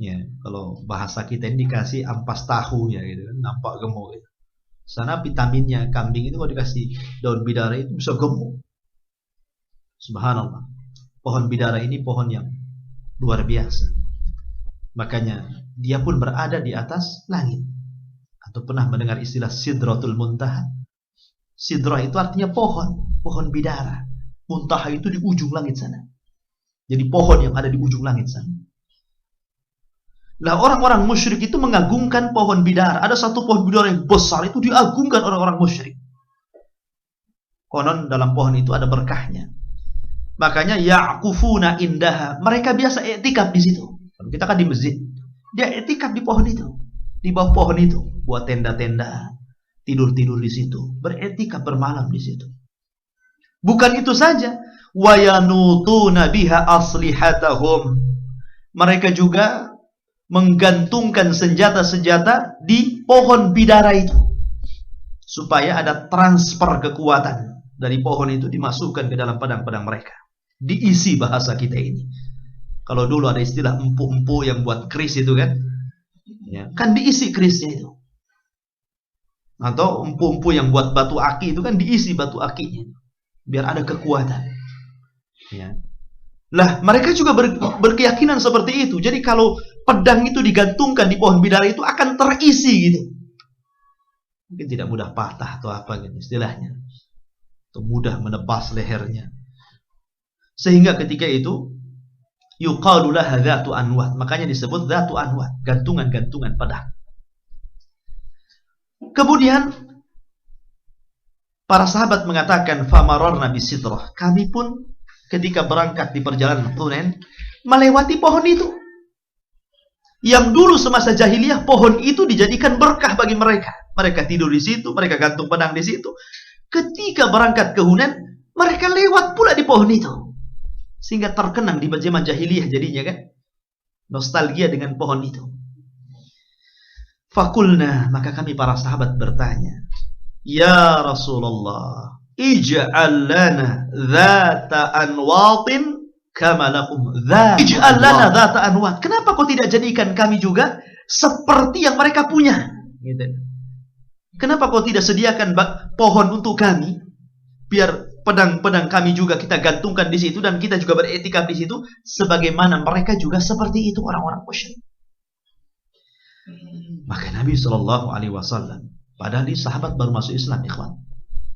Ya, kalau bahasa kita ini dikasih ampas tahu ya gitu kan, nampak gemuk gitu. Sana vitaminnya kambing itu kalau dikasih daun bidara itu bisa gemuk. Subhanallah. Pohon bidara ini pohon yang luar biasa. Makanya dia pun berada di atas langit. Atau pernah mendengar istilah Sidratul Muntaha? Sidrah itu artinya pohon, pohon bidara. Muntaha itu di ujung langit sana. Jadi pohon yang ada di ujung langit sana. Nah, orang-orang musyrik itu mengagungkan pohon bidara. Ada satu pohon bidara yang besar, itu diagungkan orang-orang musyrik. Konon dalam pohon itu ada berkahnya. Makanya ya'kufuna indaha. Mereka biasa i'tikaf di situ. Kalau kita kan di masjid, dia i'tikaf di pohon itu, di bawah pohon itu, buat tenda-tenda, tidur-tidur di situ, beriktikaf bermalam di situ. Bukan itu saja, wa yanutuna biha aslihatahum. Mereka juga menggantungkan senjata-senjata di pohon bidara itu, supaya ada transfer kekuatan dari pohon itu dimasukkan ke dalam pedang-pedang mereka. Diisi bahasa kita ini. Kalau dulu ada istilah empu-empu yang buat keris itu kan, ya, kan diisi kerisnya itu. Atau empu-empu yang buat batu aki itu kan diisi batu akinya, biar ada kekuatan. Ya. Lah, mereka juga berkeyakinan seperti itu. Jadi kalau pedang itu digantungkan di pohon bidara itu akan terisi gitu. Mungkin tidak mudah patah atau apa gitu istilahnya. Atau mudah menebas lehernya. Sehingga ketika itu yuqalu laha dzatu anwat, makanya disebut dzatu anwat, gantungan-gantungan pedang. Kemudian para sahabat mengatakan famararna bisidrah, kami pun ketika berangkat di perjalanan Hunain melewati pohon itu. Yang dulu semasa jahiliyah pohon itu dijadikan berkah bagi mereka. Mereka tidur di situ, mereka gantung pedang di situ. Ketika berangkat ke Hunain, mereka lewat pula di pohon itu. Sehingga terkenang di zaman jahiliyah jadinya kan. Nostalgia dengan pohon itu. Fakulna, maka kami para sahabat bertanya, ya Rasulullah, ij'al lana dhata anwatin kama lakum dhata. Ij'al lana dhata anwat. Kenapa kau tidak jadikan kami juga seperti yang mereka punya? Gitu. Kenapa kau tidak sediakan pohon untuk kami, biar pedang-pedang kami juga kita gantungkan di situ dan kita juga beriktikaf di situ, sebagaimana mereka juga seperti itu orang-orang musyrik. Maka Nabi SAW, padahal di sahabat baru masuk Islam, ikhwan.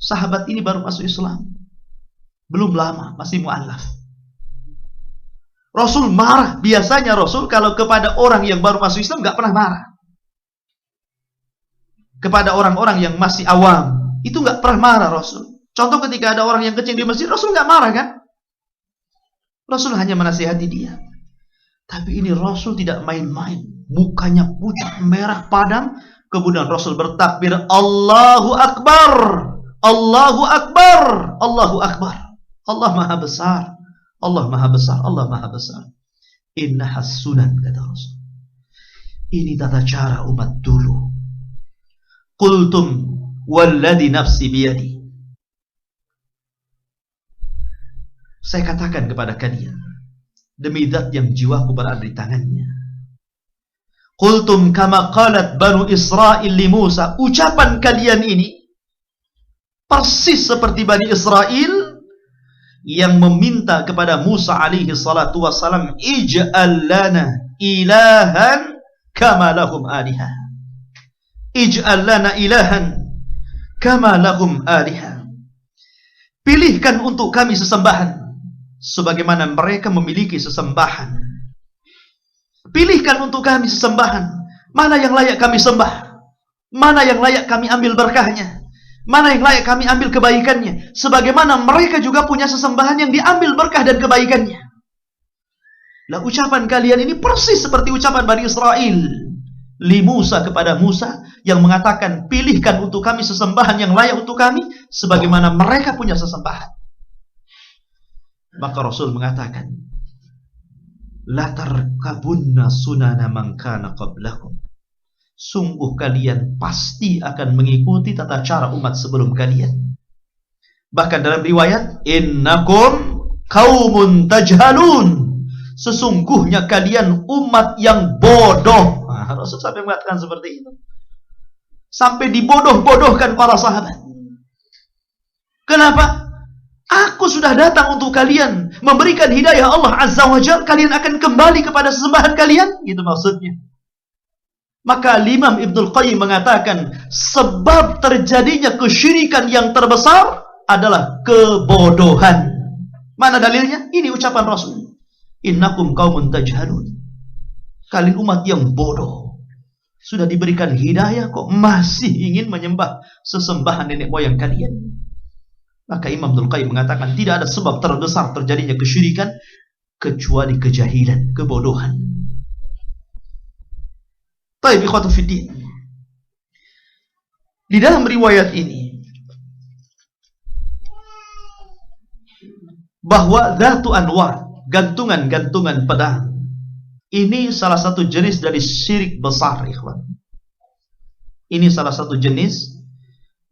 Sahabat ini baru masuk Islam, belum lama, masih mu'allaf. Rasul marah. Biasanya Rasul kalau kepada orang yang baru masuk Islam gak pernah marah. Kepada orang-orang yang masih awam, itu gak pernah marah Rasul. Contoh ketika ada orang yang kencing di masjid, Rasul gak marah kan? Rasul hanya menasihati dia. Tapi ini Rasul tidak main-main. Mukanya pucat, merah, padam. Kemudian Rasul bertakbir, Allahu Akbar, Allahu Akbar, Allahu Akbar. Allah Maha Besar, Allah Maha Besar, Allah Maha Besar. Innahas sunan, kata Rasul. Ini tata cara umat dulu. Qultum walladhi nafsi biyadi. Saya katakan kepada kalian, demi zat yang jiwaku berada di tangannya. Qultum kama qalat Banu Israil li Musa. Ucapan kalian ini persis seperti Bani Israel yang meminta kepada Musa alaihi salatu wassalam, ij'al lana ilahan kama lahum alihah. Ij'al lana ilahan kama lahum alihah. Pilihkan untuk kami sesembahan sebagaimana mereka memiliki sesembahan. Pilihkan untuk kami sesembahan. Mana yang layak kami sembah? Mana yang layak kami ambil berkahnya? Mana yang layak kami ambil kebaikannya? Sebagaimana mereka juga punya sesembahan yang diambil berkah dan kebaikannya. Lah ucapan kalian ini persis seperti ucapan Bani Israel li Musa kepada Musa yang mengatakan, pilihkan untuk kami sesembahan yang layak untuk kami sebagaimana mereka punya sesembahan. Maka Rasul mengatakan, la tarkabunna sunana man kana qablakum. Sungguh kalian pasti akan mengikuti tata cara umat sebelum kalian. Bahkan dalam riwayat, innakum qaumun tajhalun. Sesungguhnya kalian umat yang bodoh. Nah, Rasul sampai mengatakan seperti itu. Sampai dibodoh-bodohkan para sahabat. Kenapa? Aku sudah datang untuk kalian, memberikan hidayah Allah Azza wa Jalla. Kalian akan kembali kepada sesembahan kalian. Gitu maksudnya. Maka Imam Ibnul Qayyim mengatakan, sebab terjadinya kesyirikan yang terbesar adalah kebodohan. Mana dalilnya? Ini ucapan Rasul. Innakum qaumun tajhalun. Kalian umat yang bodoh. Sudah diberikan hidayah kok masih ingin menyembah sesembahan nenek moyang kalian. Maka Imam Ibnul Qayyim mengatakan, tidak ada sebab terbesar terjadinya kesyirikan kecuali kejahilan, kebodohan. Baik, ikhwatu fiddin. Di dalam riwayat ini bahwa dzatu anwar, gantungan-gantungan pedang, ini salah satu jenis dari syirik besar, ikhwan. Ini salah satu jenis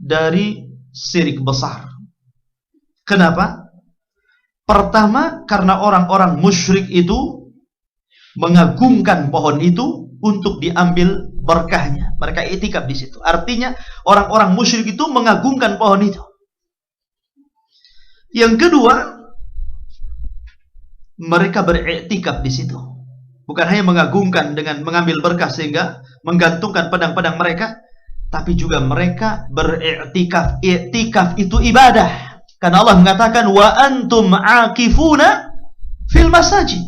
dari syirik besar. Kenapa? Pertama, karena orang-orang musyrik itu mengagungkan pohon itu untuk diambil berkahnya. Mereka i'tikaf di situ. Artinya orang-orang musyrik itu mengagungkan pohon itu. Yang kedua, mereka beriktikaf di situ. Bukan hanya mengagungkan dengan mengambil berkah sehingga menggantungkan pedang-pedang mereka, tapi juga mereka beriktikaf. Iktikaf itu ibadah. Karena Allah mengatakan, wa antum aakifuna fil masajid.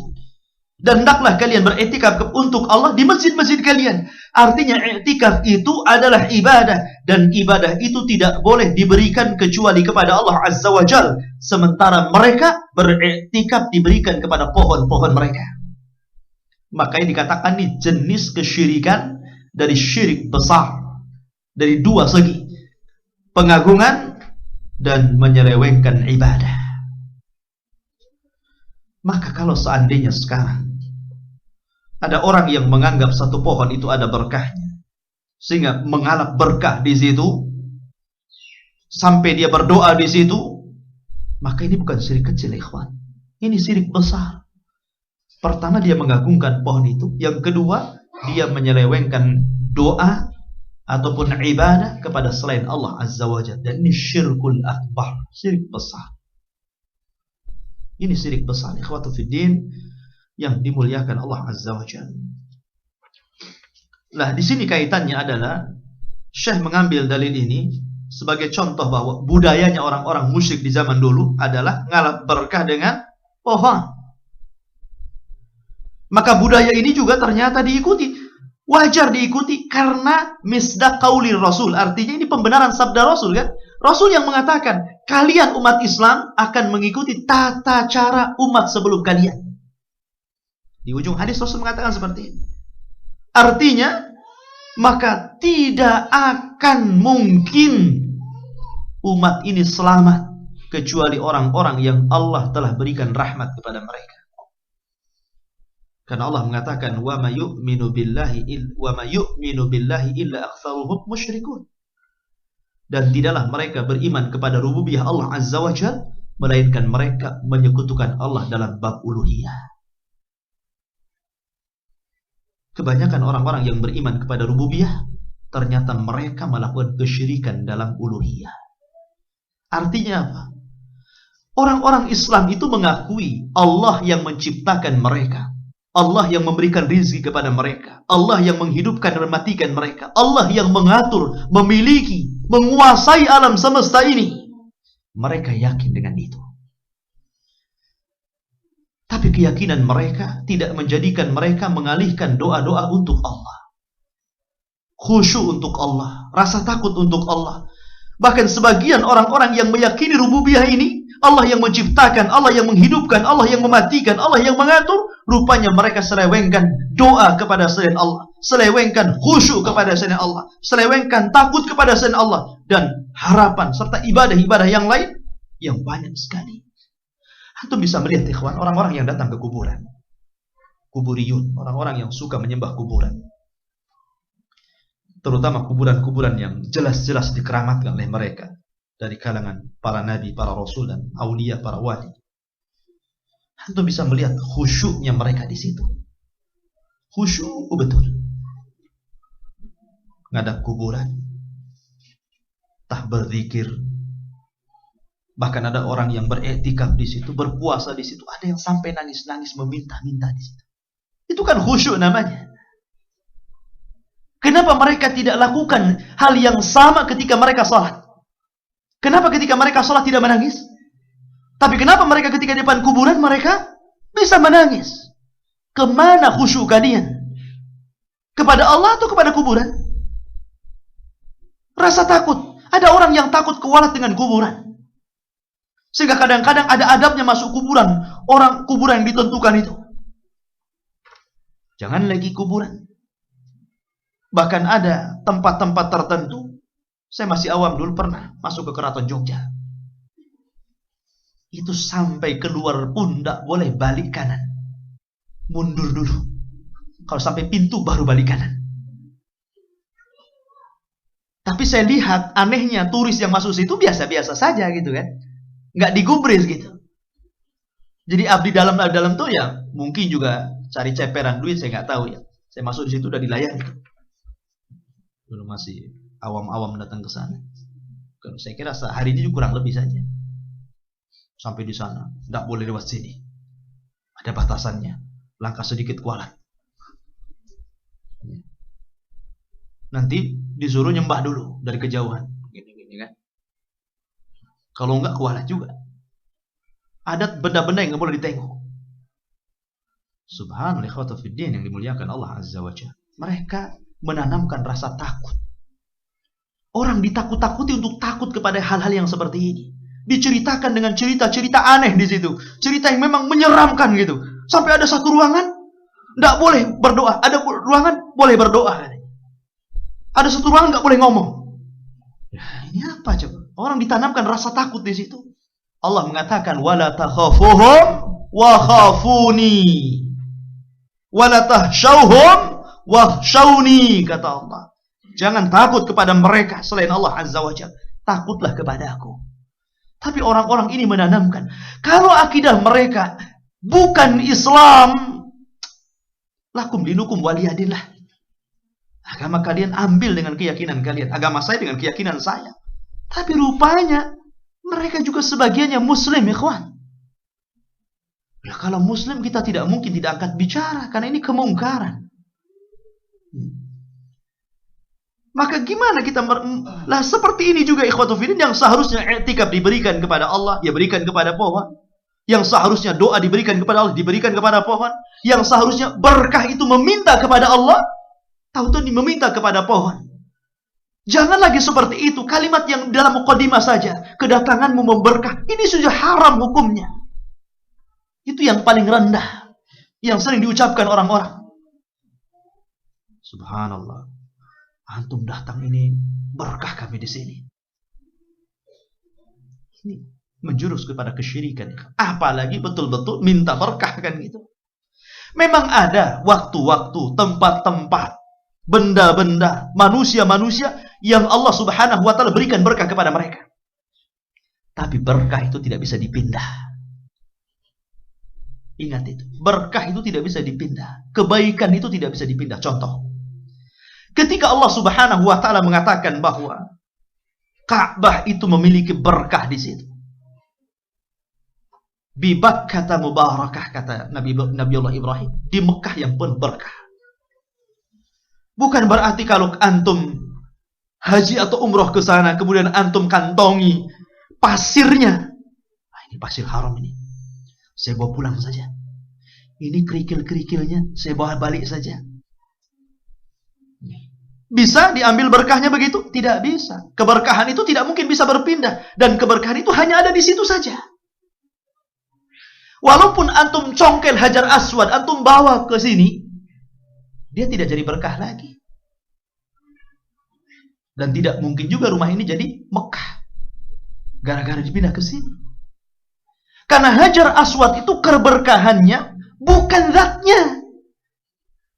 Dan hendaklah kalian beriktikaf untuk Allah di masjid-masjid kalian. Artinya iktikaf itu adalah ibadah. Dan ibadah itu tidak boleh diberikan kecuali kepada Allah Azza wa Jalla. Sementara mereka beriktikaf diberikan kepada pohon-pohon mereka. Makanya dikatakan ini jenis kesyirikan dari syirik besar. Dari dua segi. Pengagungan dan menyelewengkan ibadah. Maka kalau seandainya sekarang ada orang yang menganggap satu pohon itu ada berkahnya, sehingga mengalap berkah di situ, sampai dia berdoa di situ, maka ini bukan syirik kecil, ikhwan. Ini syirik besar. Pertama, dia mengagungkan pohon itu. Yang kedua, dia menyelewengkan doa ataupun ibadah kepada selain Allah Azza wa Jalla. Dan ini syirkul akbar, syirik besar. Ini syirik besar, ikhwatu fiddin, yang dimuliakan Allah Azza wa Jalla. Lah di sini kaitannya adalah Syekh mengambil dalil ini sebagai contoh bahwa budayanya orang-orang musyrik di zaman dulu adalah ngalap berkah dengan pohon. Maka budaya ini juga ternyata diikuti. Wajar diikuti karena misdaq qaulir Rasul. Artinya ini pembenaran sabda Rasul kan? Rasul yang mengatakan, kalian umat Islam akan mengikuti tata cara umat sebelum kalian. Di ujung hadis Rasul mengatakan seperti ini. Artinya, maka tidak akan mungkin umat ini selamat kecuali orang-orang yang Allah telah berikan rahmat kepada mereka. Karena Allah mengatakan wa ma yu'minu billahi illa aktsaruhum musyrikun. Dan tidaklah mereka beriman kepada rububiyah Allah Azza wa Jalla melainkan mereka menyekutukan Allah dalam bab uluhiyah. Kebanyakan orang-orang yang beriman kepada rububiyah ternyata mereka melakukan kesyirikan dalam uluhiyah. Artinya apa? Orang-orang Islam itu mengakui Allah yang menciptakan mereka, Allah yang memberikan rizki kepada mereka, Allah yang menghidupkan dan mematikan mereka, Allah yang mengatur, memiliki, menguasai alam semesta ini. Mereka yakin dengan itu. Tapi keyakinan mereka tidak menjadikan mereka mengalihkan doa-doa untuk Allah, khusyuk untuk Allah, rasa takut untuk Allah. Bahkan sebagian orang-orang yang meyakini rububiyah ini, Allah yang menciptakan, Allah yang menghidupkan, Allah yang mematikan, Allah yang mengatur, rupanya mereka selewengkan doa kepada selain Allah, selewengkan khusyuk kepada selain Allah, selewengkan takut kepada selain Allah, dan harapan serta ibadah-ibadah yang lain yang banyak sekali. Antum bisa melihat ikhwan, orang-orang yang datang ke kuburan, kuburiyun, orang-orang yang suka menyembah kuburan, terutama kuburan-kuburan yang jelas-jelas dikeramatkan oleh mereka dari kalangan para nabi, para rasul dan aulia, para wali. Antum bisa melihat khusyuknya mereka di situ. Khusyuk betul. Ngadap kuburan, tah berzikir. Bahkan ada orang yang beriktikaf di situ, berpuasa di situ, ada yang sampai nangis-nangis meminta-minta di situ. Itu kan khusyuk namanya. Kenapa mereka tidak lakukan hal yang sama ketika mereka salat? Kenapa ketika mereka salat tidak menangis? Tapi kenapa mereka ketika di depan kuburan mereka bisa menangis? Kemana khusyuk kalian? Kepada Allah atau kepada kuburan? Rasa takut. Ada orang yang takut kualat dengan kuburan. Sehingga kadang-kadang ada adabnya masuk kuburan. Orang kuburan yang ditentukan itu. Jangan lagi kuburan. Bahkan ada tempat-tempat tertentu. Saya masih awam dulu pernah masuk ke Keraton Jogja. Itu sampai keluar pun tidak boleh balik kanan. Mundur dulu. Kalau sampai pintu baru balik kanan. Tapi saya lihat anehnya turis yang masuk situ biasa-biasa saja gitu kan. Nggak digubris gitu. Jadi abdi dalam tuh ya mungkin juga cari ceperan duit, saya nggak tahu ya. Saya masuk di situ udah dilayani. Dulu masih awam-awam datang ke sana. Kalau saya kira sehari ini kurang lebih saja. Sampai di sana, nggak boleh lewat sini. Ada batasannya. Langkah sedikit kualat. Nanti disuruh nyembah dulu dari kejauhan. Gini kan. Kalau enggak kualat juga. Ada benda-benda yang nggak boleh ditengok. Subhanallah ikhwata fiddin yang dimuliakan Allah Azza wa Jalla. Mereka menanamkan rasa takut. Orang ditakut-takuti untuk takut kepada hal-hal yang seperti ini. Diceritakan dengan cerita-cerita aneh di situ. Cerita yang memang menyeramkan gitu. Sampai ada satu ruangan enggak boleh berdoa, ada ruangan boleh berdoa. Ada satu ruangan enggak boleh ngomong. Ya, ini apa coba? Orang ditanamkan rasa takut di situ. Allah mengatakan wala takhafuhum wa khafuni. Wala tahsyauhum wa khshauni, kata Allah. Jangan takut kepada mereka selain Allah Azza wa Jalla. Takutlah kepada aku. Tapi orang-orang ini menanamkan kalau akidah mereka bukan Islam, lakum dinukum waliyadillah. Agama kalian ambil dengan keyakinan kalian, agama saya dengan keyakinan saya. Tapi rupanya mereka juga sebagiannya muslim, ikhwan. Nah, kalau muslim kita tidak mungkin tidak angkat bicara karena ini kemungkaran. Maka gimana kita lah seperti ini juga ikhwatul fillah, yang seharusnya i'tikaf diberikan kepada Allah, ya berikan kepada pohon. Yang seharusnya doa diberikan kepada Allah, diberikan kepada pohon. Yang seharusnya berkah itu meminta kepada Allah, tahu-tahu meminta kepada pohon. Jangan lagi seperti itu. Kalimat yang dalam mukadimah saja, kedatanganmu memberkah, ini sudah haram hukumnya. Itu yang paling rendah, yang sering diucapkan orang-orang. Subhanallah, antum datang ini berkah kami di sini. Ini menjurus kepada kesyirikan. Apalagi betul-betul minta berkah kan gitu. Memang ada waktu-waktu, tempat-tempat, benda-benda, manusia-manusia yang Allah Subhanahu wa taala berikan berkah kepada mereka. Tapi berkah itu tidak bisa dipindah. Ingat itu, berkah itu tidak bisa dipindah. Kebaikan itu tidak bisa dipindah. Contoh, ketika Allah Subhanahu wa taala mengatakan bahwa Ka'bah itu memiliki berkah di situ. Bi Bakkah mubarakah, kata Nabiullah Ibrahim, di Mekah yang penuh berkah. Bukan berarti kalau antum haji atau umroh ke sana kemudian antum kantongi pasirnya. Nah, ini pasir haram ini. Saya bawa pulang saja. Ini kerikil-kerikilnya saya bawa balik saja. Bisa diambil berkahnya begitu? Tidak bisa. Keberkahan itu tidak mungkin bisa berpindah. Dan keberkahan itu hanya ada di situ saja. Walaupun antum congkel Hajar Aswad, antum bawa ke sini, dia tidak jadi berkah lagi. Dan tidak mungkin juga rumah ini jadi Mekah gara-gara dipindah ke sini. Karena Hajar Aswad itu keberkahannya bukan zatnya.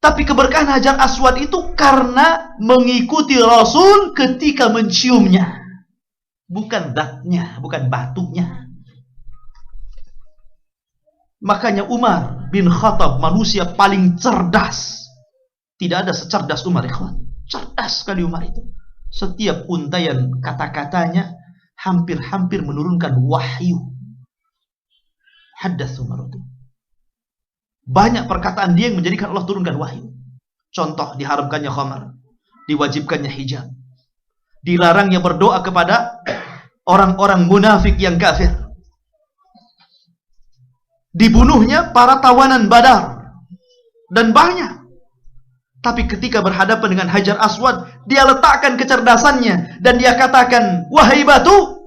Tapi keberkahan Hajar Aswad itu karena mengikuti Rasul ketika menciumnya. Bukan zatnya, bukan batunya. Makanya Umar bin Khattab, manusia paling cerdas. Tidak ada secerdas Umar, ikhwan. Cerdas sekali Umar itu. Setiap untaian kata-katanya hampir-hampir menurunkan wahyu. Hadats Umar itu. Banyak perkataan dia yang menjadikan Allah turunkan wahyu. Contoh, diharamkannya khamar, diwajibkannya hijab, dilarangnya berdoa kepada orang-orang munafik yang kafir, dibunuhnya para tawanan Badar, dan banyak. Tapi ketika berhadapan dengan Hajar Aswad, dia letakkan kecerdasannya dan dia katakan, wahai batu,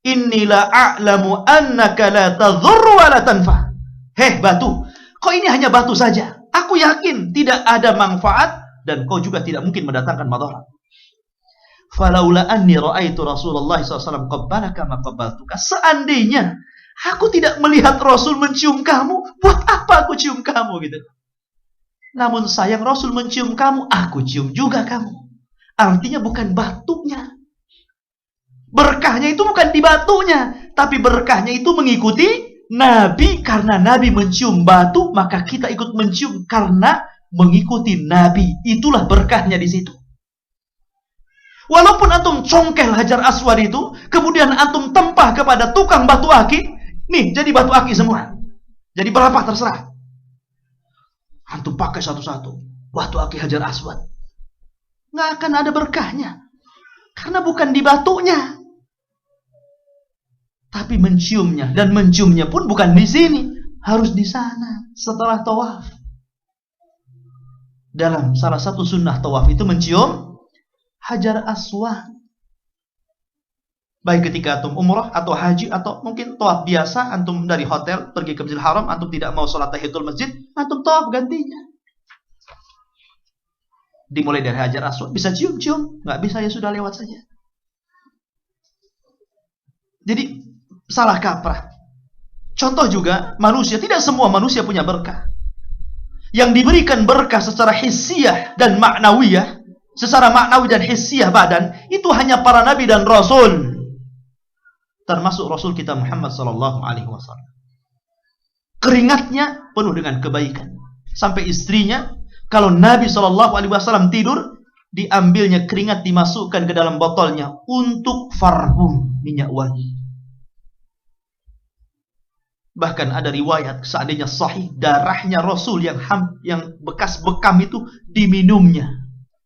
inni la a'lamu annaka la tadhurru wa la tanfa. Heh batu, kau ini hanya batu saja. Aku yakin tidak ada manfaat dan kau juga tidak mungkin mendatangkan madarat. Falaula anni ra'aitu Rasulullah SAW qabbalaka ma qabbaltuka. Seandainya aku tidak melihat Rasul mencium kamu, buat apa aku cium kamu gitu. Namun sayang Rasul mencium kamu, aku cium juga kamu. Artinya bukan batunya. Berkahnya itu bukan di batunya, tapi berkahnya itu mengikuti Nabi. Karena Nabi mencium batu, maka kita ikut mencium karena mengikuti Nabi. Itulah berkahnya di situ. Walaupun antum congkel Hajar Aswad itu, kemudian antum tempah kepada tukang batu akik, nih jadi batu akik semua. Jadi berapa terserah. Antum pakai satu-satu batu akik Hajar Aswad, nggak akan ada berkahnya. Karena bukan di batunya, tapi menciumnya. Dan menciumnya pun bukan di sini, harus di sana setelah tawaf. Dalam salah satu sunnah tawaf itu mencium Hajar Aswad. Baik ketika antum umrah atau haji atau mungkin tawaf biasa, antum dari hotel pergi ke Masjidil Haram, antum tidak mau sholat tahiyatul masjid, antum tawaf gantinya. Dimulai dari Hajar Aswad, bisa cium-cium, nggak bisa ya sudah lewat saja. Jadi salah kaprah. Contoh juga manusia, tidak semua manusia punya berkah. Yang diberikan berkah secara hissiyah dan maknawiyah, secara maknawi dan hissiyah badan, itu hanya para nabi dan rasul. Termasuk Rasul kita Muhammad SAW. Keringatnya penuh dengan kebaikan. Sampai istrinya, kalau Nabi SAW tidur, diambilnya keringat dimasukkan ke dalam botolnya untuk parfum, minyak wangi. Bahkan ada riwayat seandainya sahih, darahnya Rasul yang bekas bekam itu diminumnya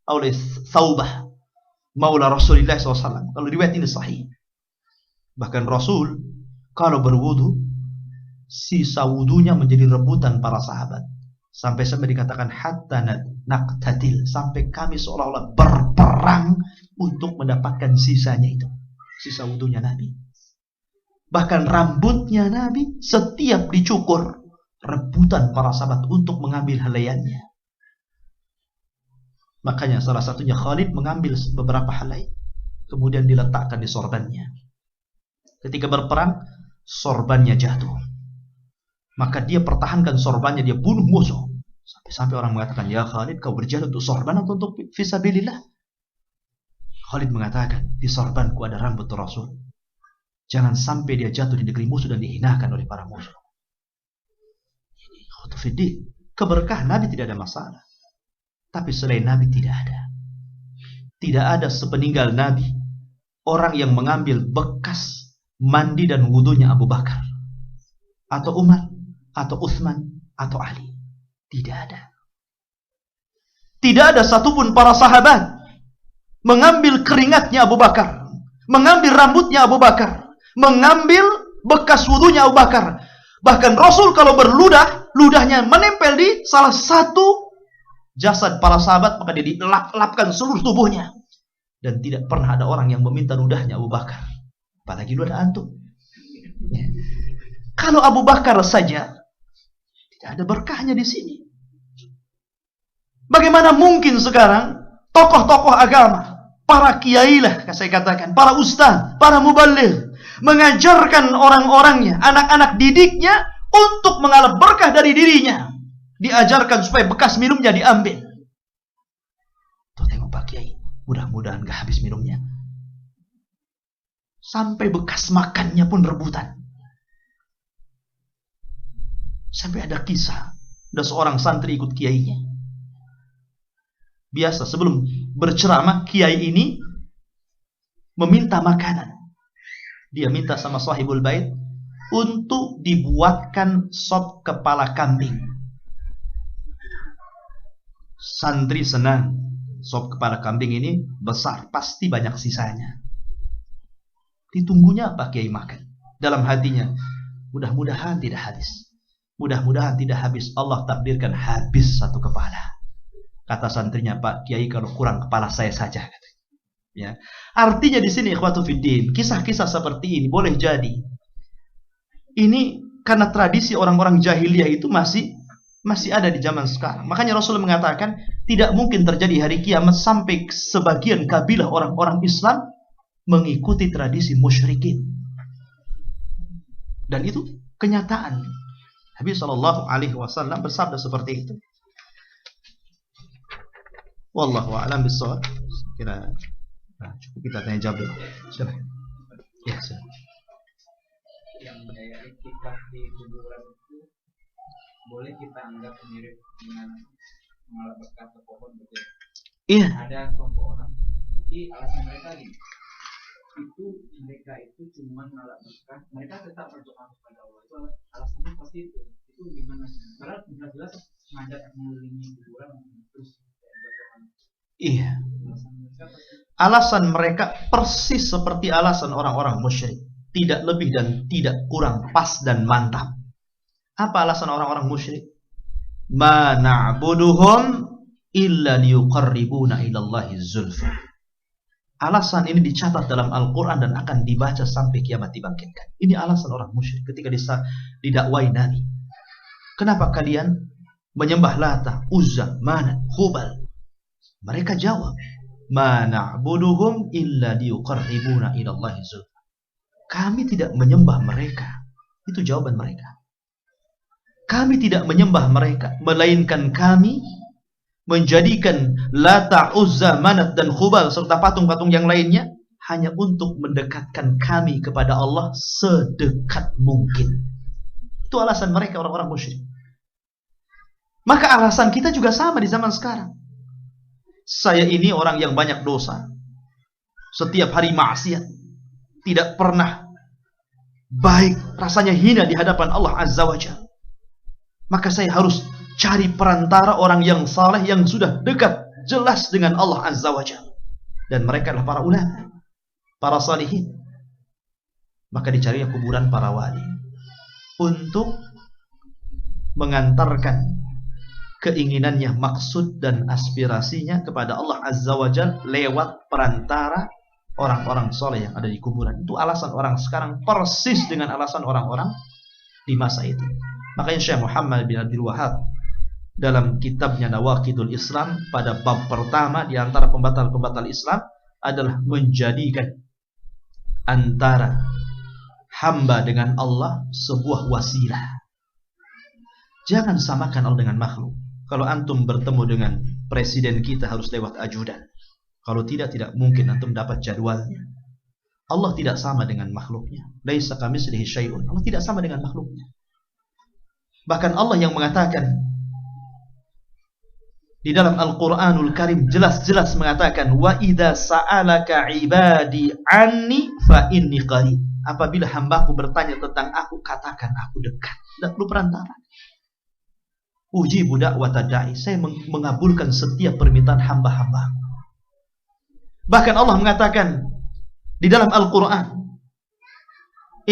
oleh Saubah, maula Rasulullah SAW. Kalau riwayat ini sahih. Bahkan Rasul kalau berwudu, sisa wudunya menjadi rebutan para sahabat. Sampai-sampai dikatakan hatta naqtatil, sampai kami seolah-olah berperang untuk mendapatkan sisanya itu. Sisa wudunya Nabi. Bahkan rambutnya Nabi setiap dicukur, rebutan para sahabat untuk mengambil helaiannya. Makanya salah satunya Khalid mengambil beberapa helai, kemudian diletakkan di sorbannya. Ketika berperang, sorbannya jatuh. Maka dia pertahankan sorbannya, dia bunuh musuh. Sampai-sampai orang mengatakan, ya Khalid, kau berjihad untuk sorban atau untuk fisabilillah? Khalid mengatakan, di sorbanku ada rambut Rasul. Jangan sampai dia jatuh di negeri musuh dan dihinakan oleh para musuh. Ini keberkahan Nabi tidak ada masalah. Tapi selain Nabi tidak ada. Tidak ada sepeninggal Nabi orang yang mengambil bekas mandi dan wudunya Abu Bakar, atau Umar, atau Utsman, atau Ali. Tidak ada. Tidak ada satupun para sahabat mengambil keringatnya Abu Bakar, mengambil rambutnya Abu Bakar, mengambil bekas wudunya Abu Bakar. Bahkan Rasul kalau berludah, ludahnya menempel di salah satu jasad para sahabat, maka dia dilap-lapkan seluruh tubuhnya. Dan tidak pernah ada orang yang meminta ludahnya Abu Bakar. Apalagi ludah antum. Kalau Abu Bakar saja, tidak ada berkahnya di sini. Bagaimana mungkin sekarang tokoh-tokoh agama, para kiai lah saya katakan, para ustaz, para muballigh, mengajarkan orang-orangnya, anak-anak didiknya untuk mengalap berkah dari dirinya. Diajarkan supaya bekas minumnya diambil. Tuh tengok Pak Kiai, mudah-mudahan gak habis minumnya. Sampai bekas makannya pun rebutan. Sampai ada kisah, ada seorang santri ikut kiainya. Biasa sebelum berceramah, kiai ini meminta makanan. Dia minta sama sahibul bait untuk dibuatkan sop kepala kambing. Santri senang. Sop kepala kambing ini besar, pasti banyak sisanya. Ditunggunya Pak Kiai makan. Dalam hatinya, mudah-mudahan tidak habis. Mudah-mudahan tidak habis. Allah takdirkan habis satu kepala. Kata santrinya, Pak Kiai kalau kurang kepala saya saja. Ya. Artinya di sini ikhwatu fiddin, kisah-kisah seperti ini boleh jadi. Ini karena tradisi orang-orang jahiliyah itu masih ada di zaman sekarang. Makanya Rasul mengatakan tidak mungkin terjadi hari kiamat sampai sebagian kabilah orang-orang Islam mengikuti tradisi musyrikin. Dan itu kenyataan. Nabi SAW bersabda seperti itu. Wallahu a'lam bishawab. Kira cukup kita tanya jawab dulu. Silakan. Ya, silakan. Yang daya itikaf di kuburan itu boleh kita anggap mirip dengan mengalap berkah ke pohon betul? Iya. Ada kelompok orang, jadi alasan mereka gini, mereka itu cuma mengalap berkah, mereka tetap berdoa kepada Allah, itu alasannya pasti itu gimana? Karena jelas ngajak mengelilingi kuburan terus berdoa. Iya. Alasan mereka persis seperti alasan orang-orang musyrik, tidak lebih dan tidak kurang, pas dan mantap. Apa alasan orang-orang musyrik? Ma na'buduhum illa liyuqarribuna ilallahi zulfa. Alasan ini dicatat dalam Al-Quran dan akan dibaca sampai kiamat dibangkitkan. Ini alasan orang musyrik ketika didakwai Nabi. Kenapa kalian menyembah Lata, Uzza, Manat, Hubal? Mereka jawab, ma na'buduhum illa liyuqarribuna ilallahi zulfa. Kami tidak menyembah mereka. Itu jawaban mereka. Kami tidak menyembah mereka, melainkan kami menjadikan Lata, Uzza, Manat, dan Hubal serta patung-patung yang lainnya hanya untuk mendekatkan kami kepada Allah sedekat mungkin. Itu alasan mereka orang-orang musyrik. Maka alasan kita juga sama di zaman sekarang. Saya ini orang yang banyak dosa, setiap hari maksiat, tidak pernah baik, rasanya hina di hadapan Allah Azza wa Jalla. Maka saya harus cari perantara orang yang saleh yang sudah dekat jelas dengan Allah Azza wa Jalla. dan mereka adalah para ulama, para salihin. Maka dicari kuburan para wali untuk mengantarkan keinginannya, maksud dan aspirasinya kepada Allah Azza wa Jalla lewat perantara orang-orang soleh yang ada di kuburan. Itu alasan orang sekarang persis dengan alasan orang-orang di masa itu. Makanya Syekh Muhammad bin Abdul Wahhab dalam kitabnya Nawaqidul Islam pada bab pertama di antara pembatal-pembatal Islam adalah menjadikan antara hamba dengan Allah sebuah wasilah. Jangan samakan Allah dengan makhluk. Kalau antum bertemu dengan presiden kita harus lewat ajudan. Kalau tidak mungkin antum dapat jadwalnya. Allah tidak sama dengan makhluknya. Laisa kamitslihi syai'un. Allah tidak sama dengan makhluknya. Bahkan Allah yang mengatakan di dalam Al-Quranul Karim jelas-jelas mengatakan wa idza sa'alaka ibadi anni fa inni qarib. Apabila hambaku bertanya tentang aku, katakan aku dekat. Tidak perlu perantara. Ujibu da'wata da'i. Saya mengabulkan setiap permintaan hamba-hamba. Bahkan Allah mengatakan di dalam Al-Quran,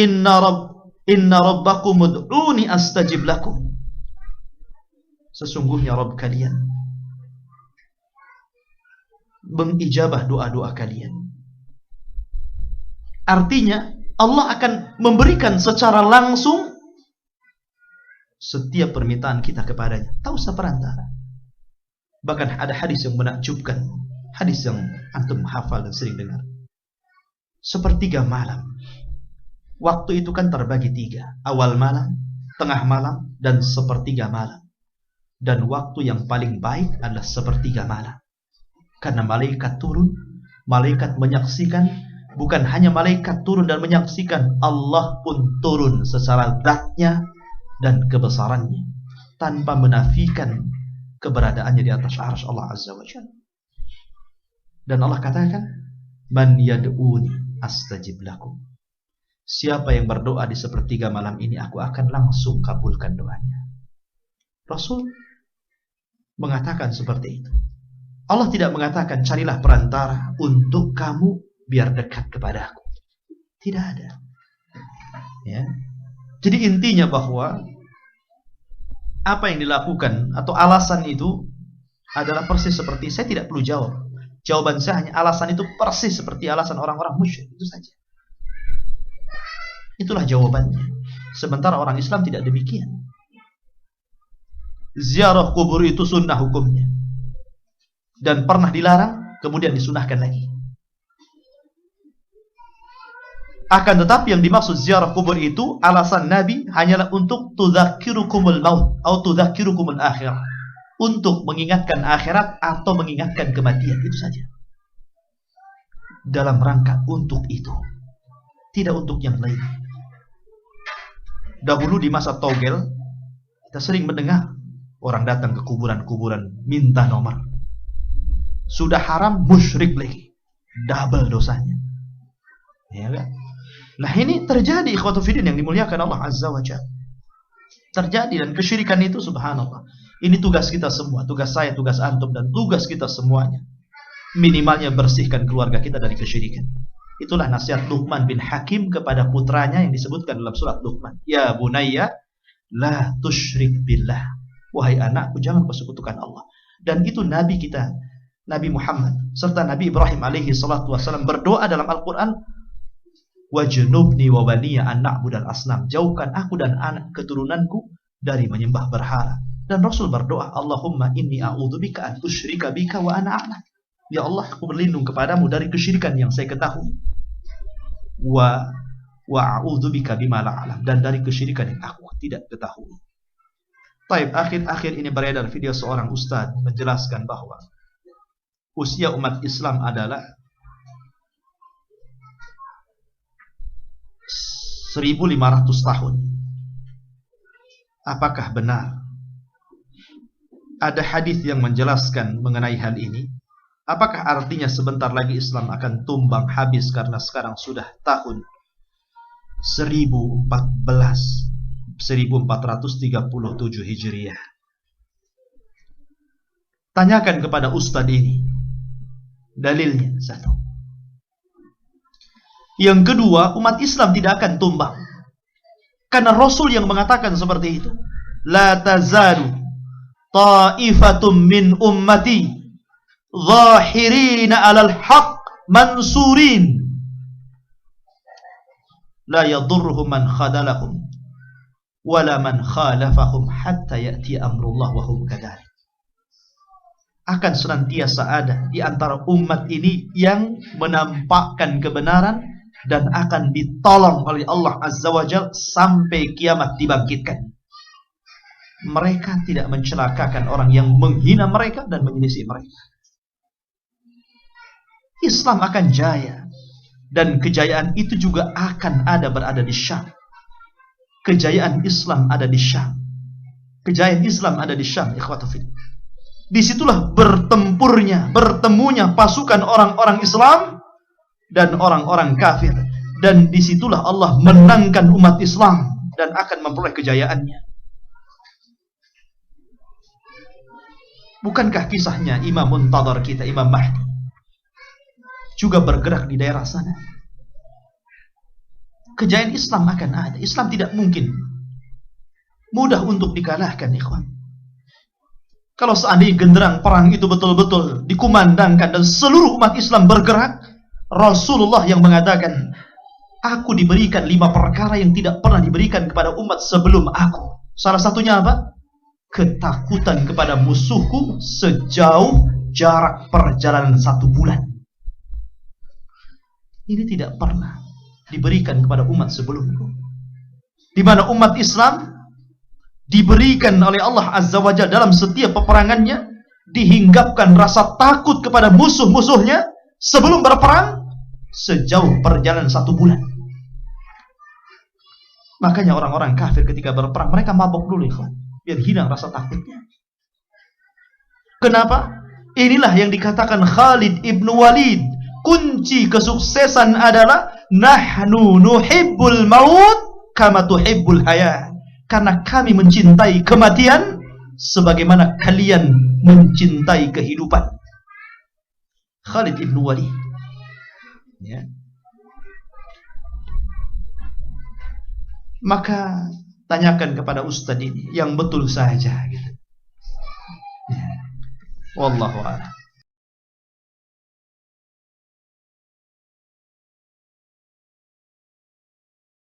Inna rabbakum ud'uni astajib lakum. Sesungguhnya Rabb kalian mengijabah doa-doa kalian. Artinya Allah akan memberikan secara langsung setiap permintaan kita kepadanya. Tak usah perantara. Bahkan ada hadis yang menakjubkan, hadis yang antum hafal dan sering dengar. Sepertiga malam. Waktu itu kan terbagi tiga. Awal malam, tengah malam, dan sepertiga malam. Dan waktu yang paling baik adalah sepertiga malam. Karena malaikat turun, malaikat menyaksikan, bukan hanya malaikat turun dan menyaksikan, Allah pun turun secara zatnya dan kebesarannya, tanpa menafikan keberadaannya di atas arsy Allah Azza wa Jalla. Dan Allah katakan, Man yad'uni astajib lakum. Siapa yang berdoa di sepertiga malam ini, aku akan langsung kabulkan doanya. Rasul mengatakan seperti itu. Allah tidak mengatakan carilah perantara untuk kamu biar dekat kepadaku. Tidak ada. Ya. Jadi intinya bahwa apa yang dilakukan atau alasan itu adalah persis seperti, saya tidak perlu jawab. Jawaban saya hanya alasan itu persis seperti alasan orang-orang musyrik, itu saja. Itulah jawabannya. Sementara orang Islam tidak demikian. Ziarah kubur itu sunnah hukumnya. Dan pernah dilarang, kemudian disunahkan lagi. Akan tetapi yang dimaksud ziarah kubur itu, alasan Nabi hanyalah untuk tudzakirukumul maut atau tudzakirukumul akhirah. Untuk mengingatkan akhirat atau mengingatkan kematian, itu saja. Dalam rangka untuk itu. Tidak untuk yang lain. Dahulu di masa togel, kita sering mendengar orang datang ke kuburan-kuburan minta nomor. Sudah haram, musyrik lagi, double dosanya. Ya kan? Nah ini terjadi ikhwatu fiddin yang dimuliakan Allah Azza wa Jalla. Terjadi, dan kesyirikan itu subhanallah. Ini tugas kita semua, tugas saya, tugas antum, dan tugas kita semuanya. Minimalnya bersihkan keluarga kita dari kesyirikan. Itulah nasihat Luqman bin Hakim kepada putranya yang disebutkan dalam surat Luqman. Ya bunayya, la tusyrik billah. Wahai anakku, jangan persekutukan Allah. Dan itu Nabi kita, Nabi Muhammad serta Nabi Ibrahim alaihi salatu wasallam berdoa dalam Al-Quran, wajnubni wa baniya an na'budal asnam. Jauhkan aku dan anak keturunanku dari menyembah berhala. Dan Rasul berdoa, Allahumma inni a'udzubika an usyrika bika wa ana a'lam. Ya Allah, aku berlindung kepadamu dari kesyirikan yang saya ketahui. Wa a'udzubika bima la a'lam, dan dari kesyirikan yang aku tidak ketahui. Taib, akhir-akhir ini beredar video seorang ustaz menjelaskan bahwa usia umat Islam adalah 1500 tahun. Apakah benar? Ada hadis yang menjelaskan mengenai hal ini. Apakah artinya sebentar lagi Islam akan tumbang habis karena sekarang sudah tahun 1437 Hijriah? Tanyakan kepada ustaz ini. Dalilnya satu. Yang kedua, umat Islam tidak akan tumbang. Karena Rasul yang mengatakan seperti itu. La tazalu ta'ifatum min ummati zahirina 'alal haqq mansurin la yadurruhum man khadalahum wala man khalafahum hatta ya'ti amrullah wa hum kadzalik. Akan senantiasa ada di antara umat ini yang menampakkan kebenaran dan akan ditolong oleh Allah Azza wa Jalla sampai kiamat dibangkitkan. Mereka tidak mencelakakan orang yang menghina mereka dan menyelisih mereka. Islam akan jaya, dan kejayaan itu juga akan berada di Syam. Kejayaan Islam ada di Syam. Kejayaan Islam ada di Syam, ikhwatu fillah. Disitulah bertemunya pasukan orang-orang Islam dan orang-orang kafir, dan disitulah Allah menangkan umat Islam dan akan memperoleh kejayaannya. Bukankah kisahnya Imam Muntadhar kita, Imam Mahdi, juga bergerak di daerah sana? Kejayaan Islam akan ada. Islam tidak mungkin mudah untuk dikalahkan, ikhwan. Kalau seandainya genderang perang itu betul-betul dikumandangkan dan seluruh umat Islam bergerak, Rasulullah yang mengatakan, aku diberikan 5 perkara yang tidak pernah diberikan kepada umat sebelum aku. Salah satunya apa? Ketakutan kepada musuhku sejauh jarak perjalanan 1 bulan. Ini tidak pernah diberikan kepada umat sebelumku. Di mana umat Islam diberikan oleh Allah Azza wa Jalla dalam setiap peperangannya, dihinggapkan rasa takut kepada musuh-musuhnya sebelum berperang sejauh perjalanan 1 bulan. Makanya orang-orang kafir ketika berperang mereka mabok dulu, ikhwan, biar hilang rasa takutnya. Kenapa? Inilah yang dikatakan Khalid ibn Walid, kunci kesuksesan adalah nahnu nuhibbul maut kama tuhibbul hayat. Karena kami mencintai kematian sebagaimana kalian mencintai kehidupan. Khalid ibn Walid. Ya. Maka tanyakan kepada ustadz ini yang betul saja gitu. Ya. Wallahu a'lam.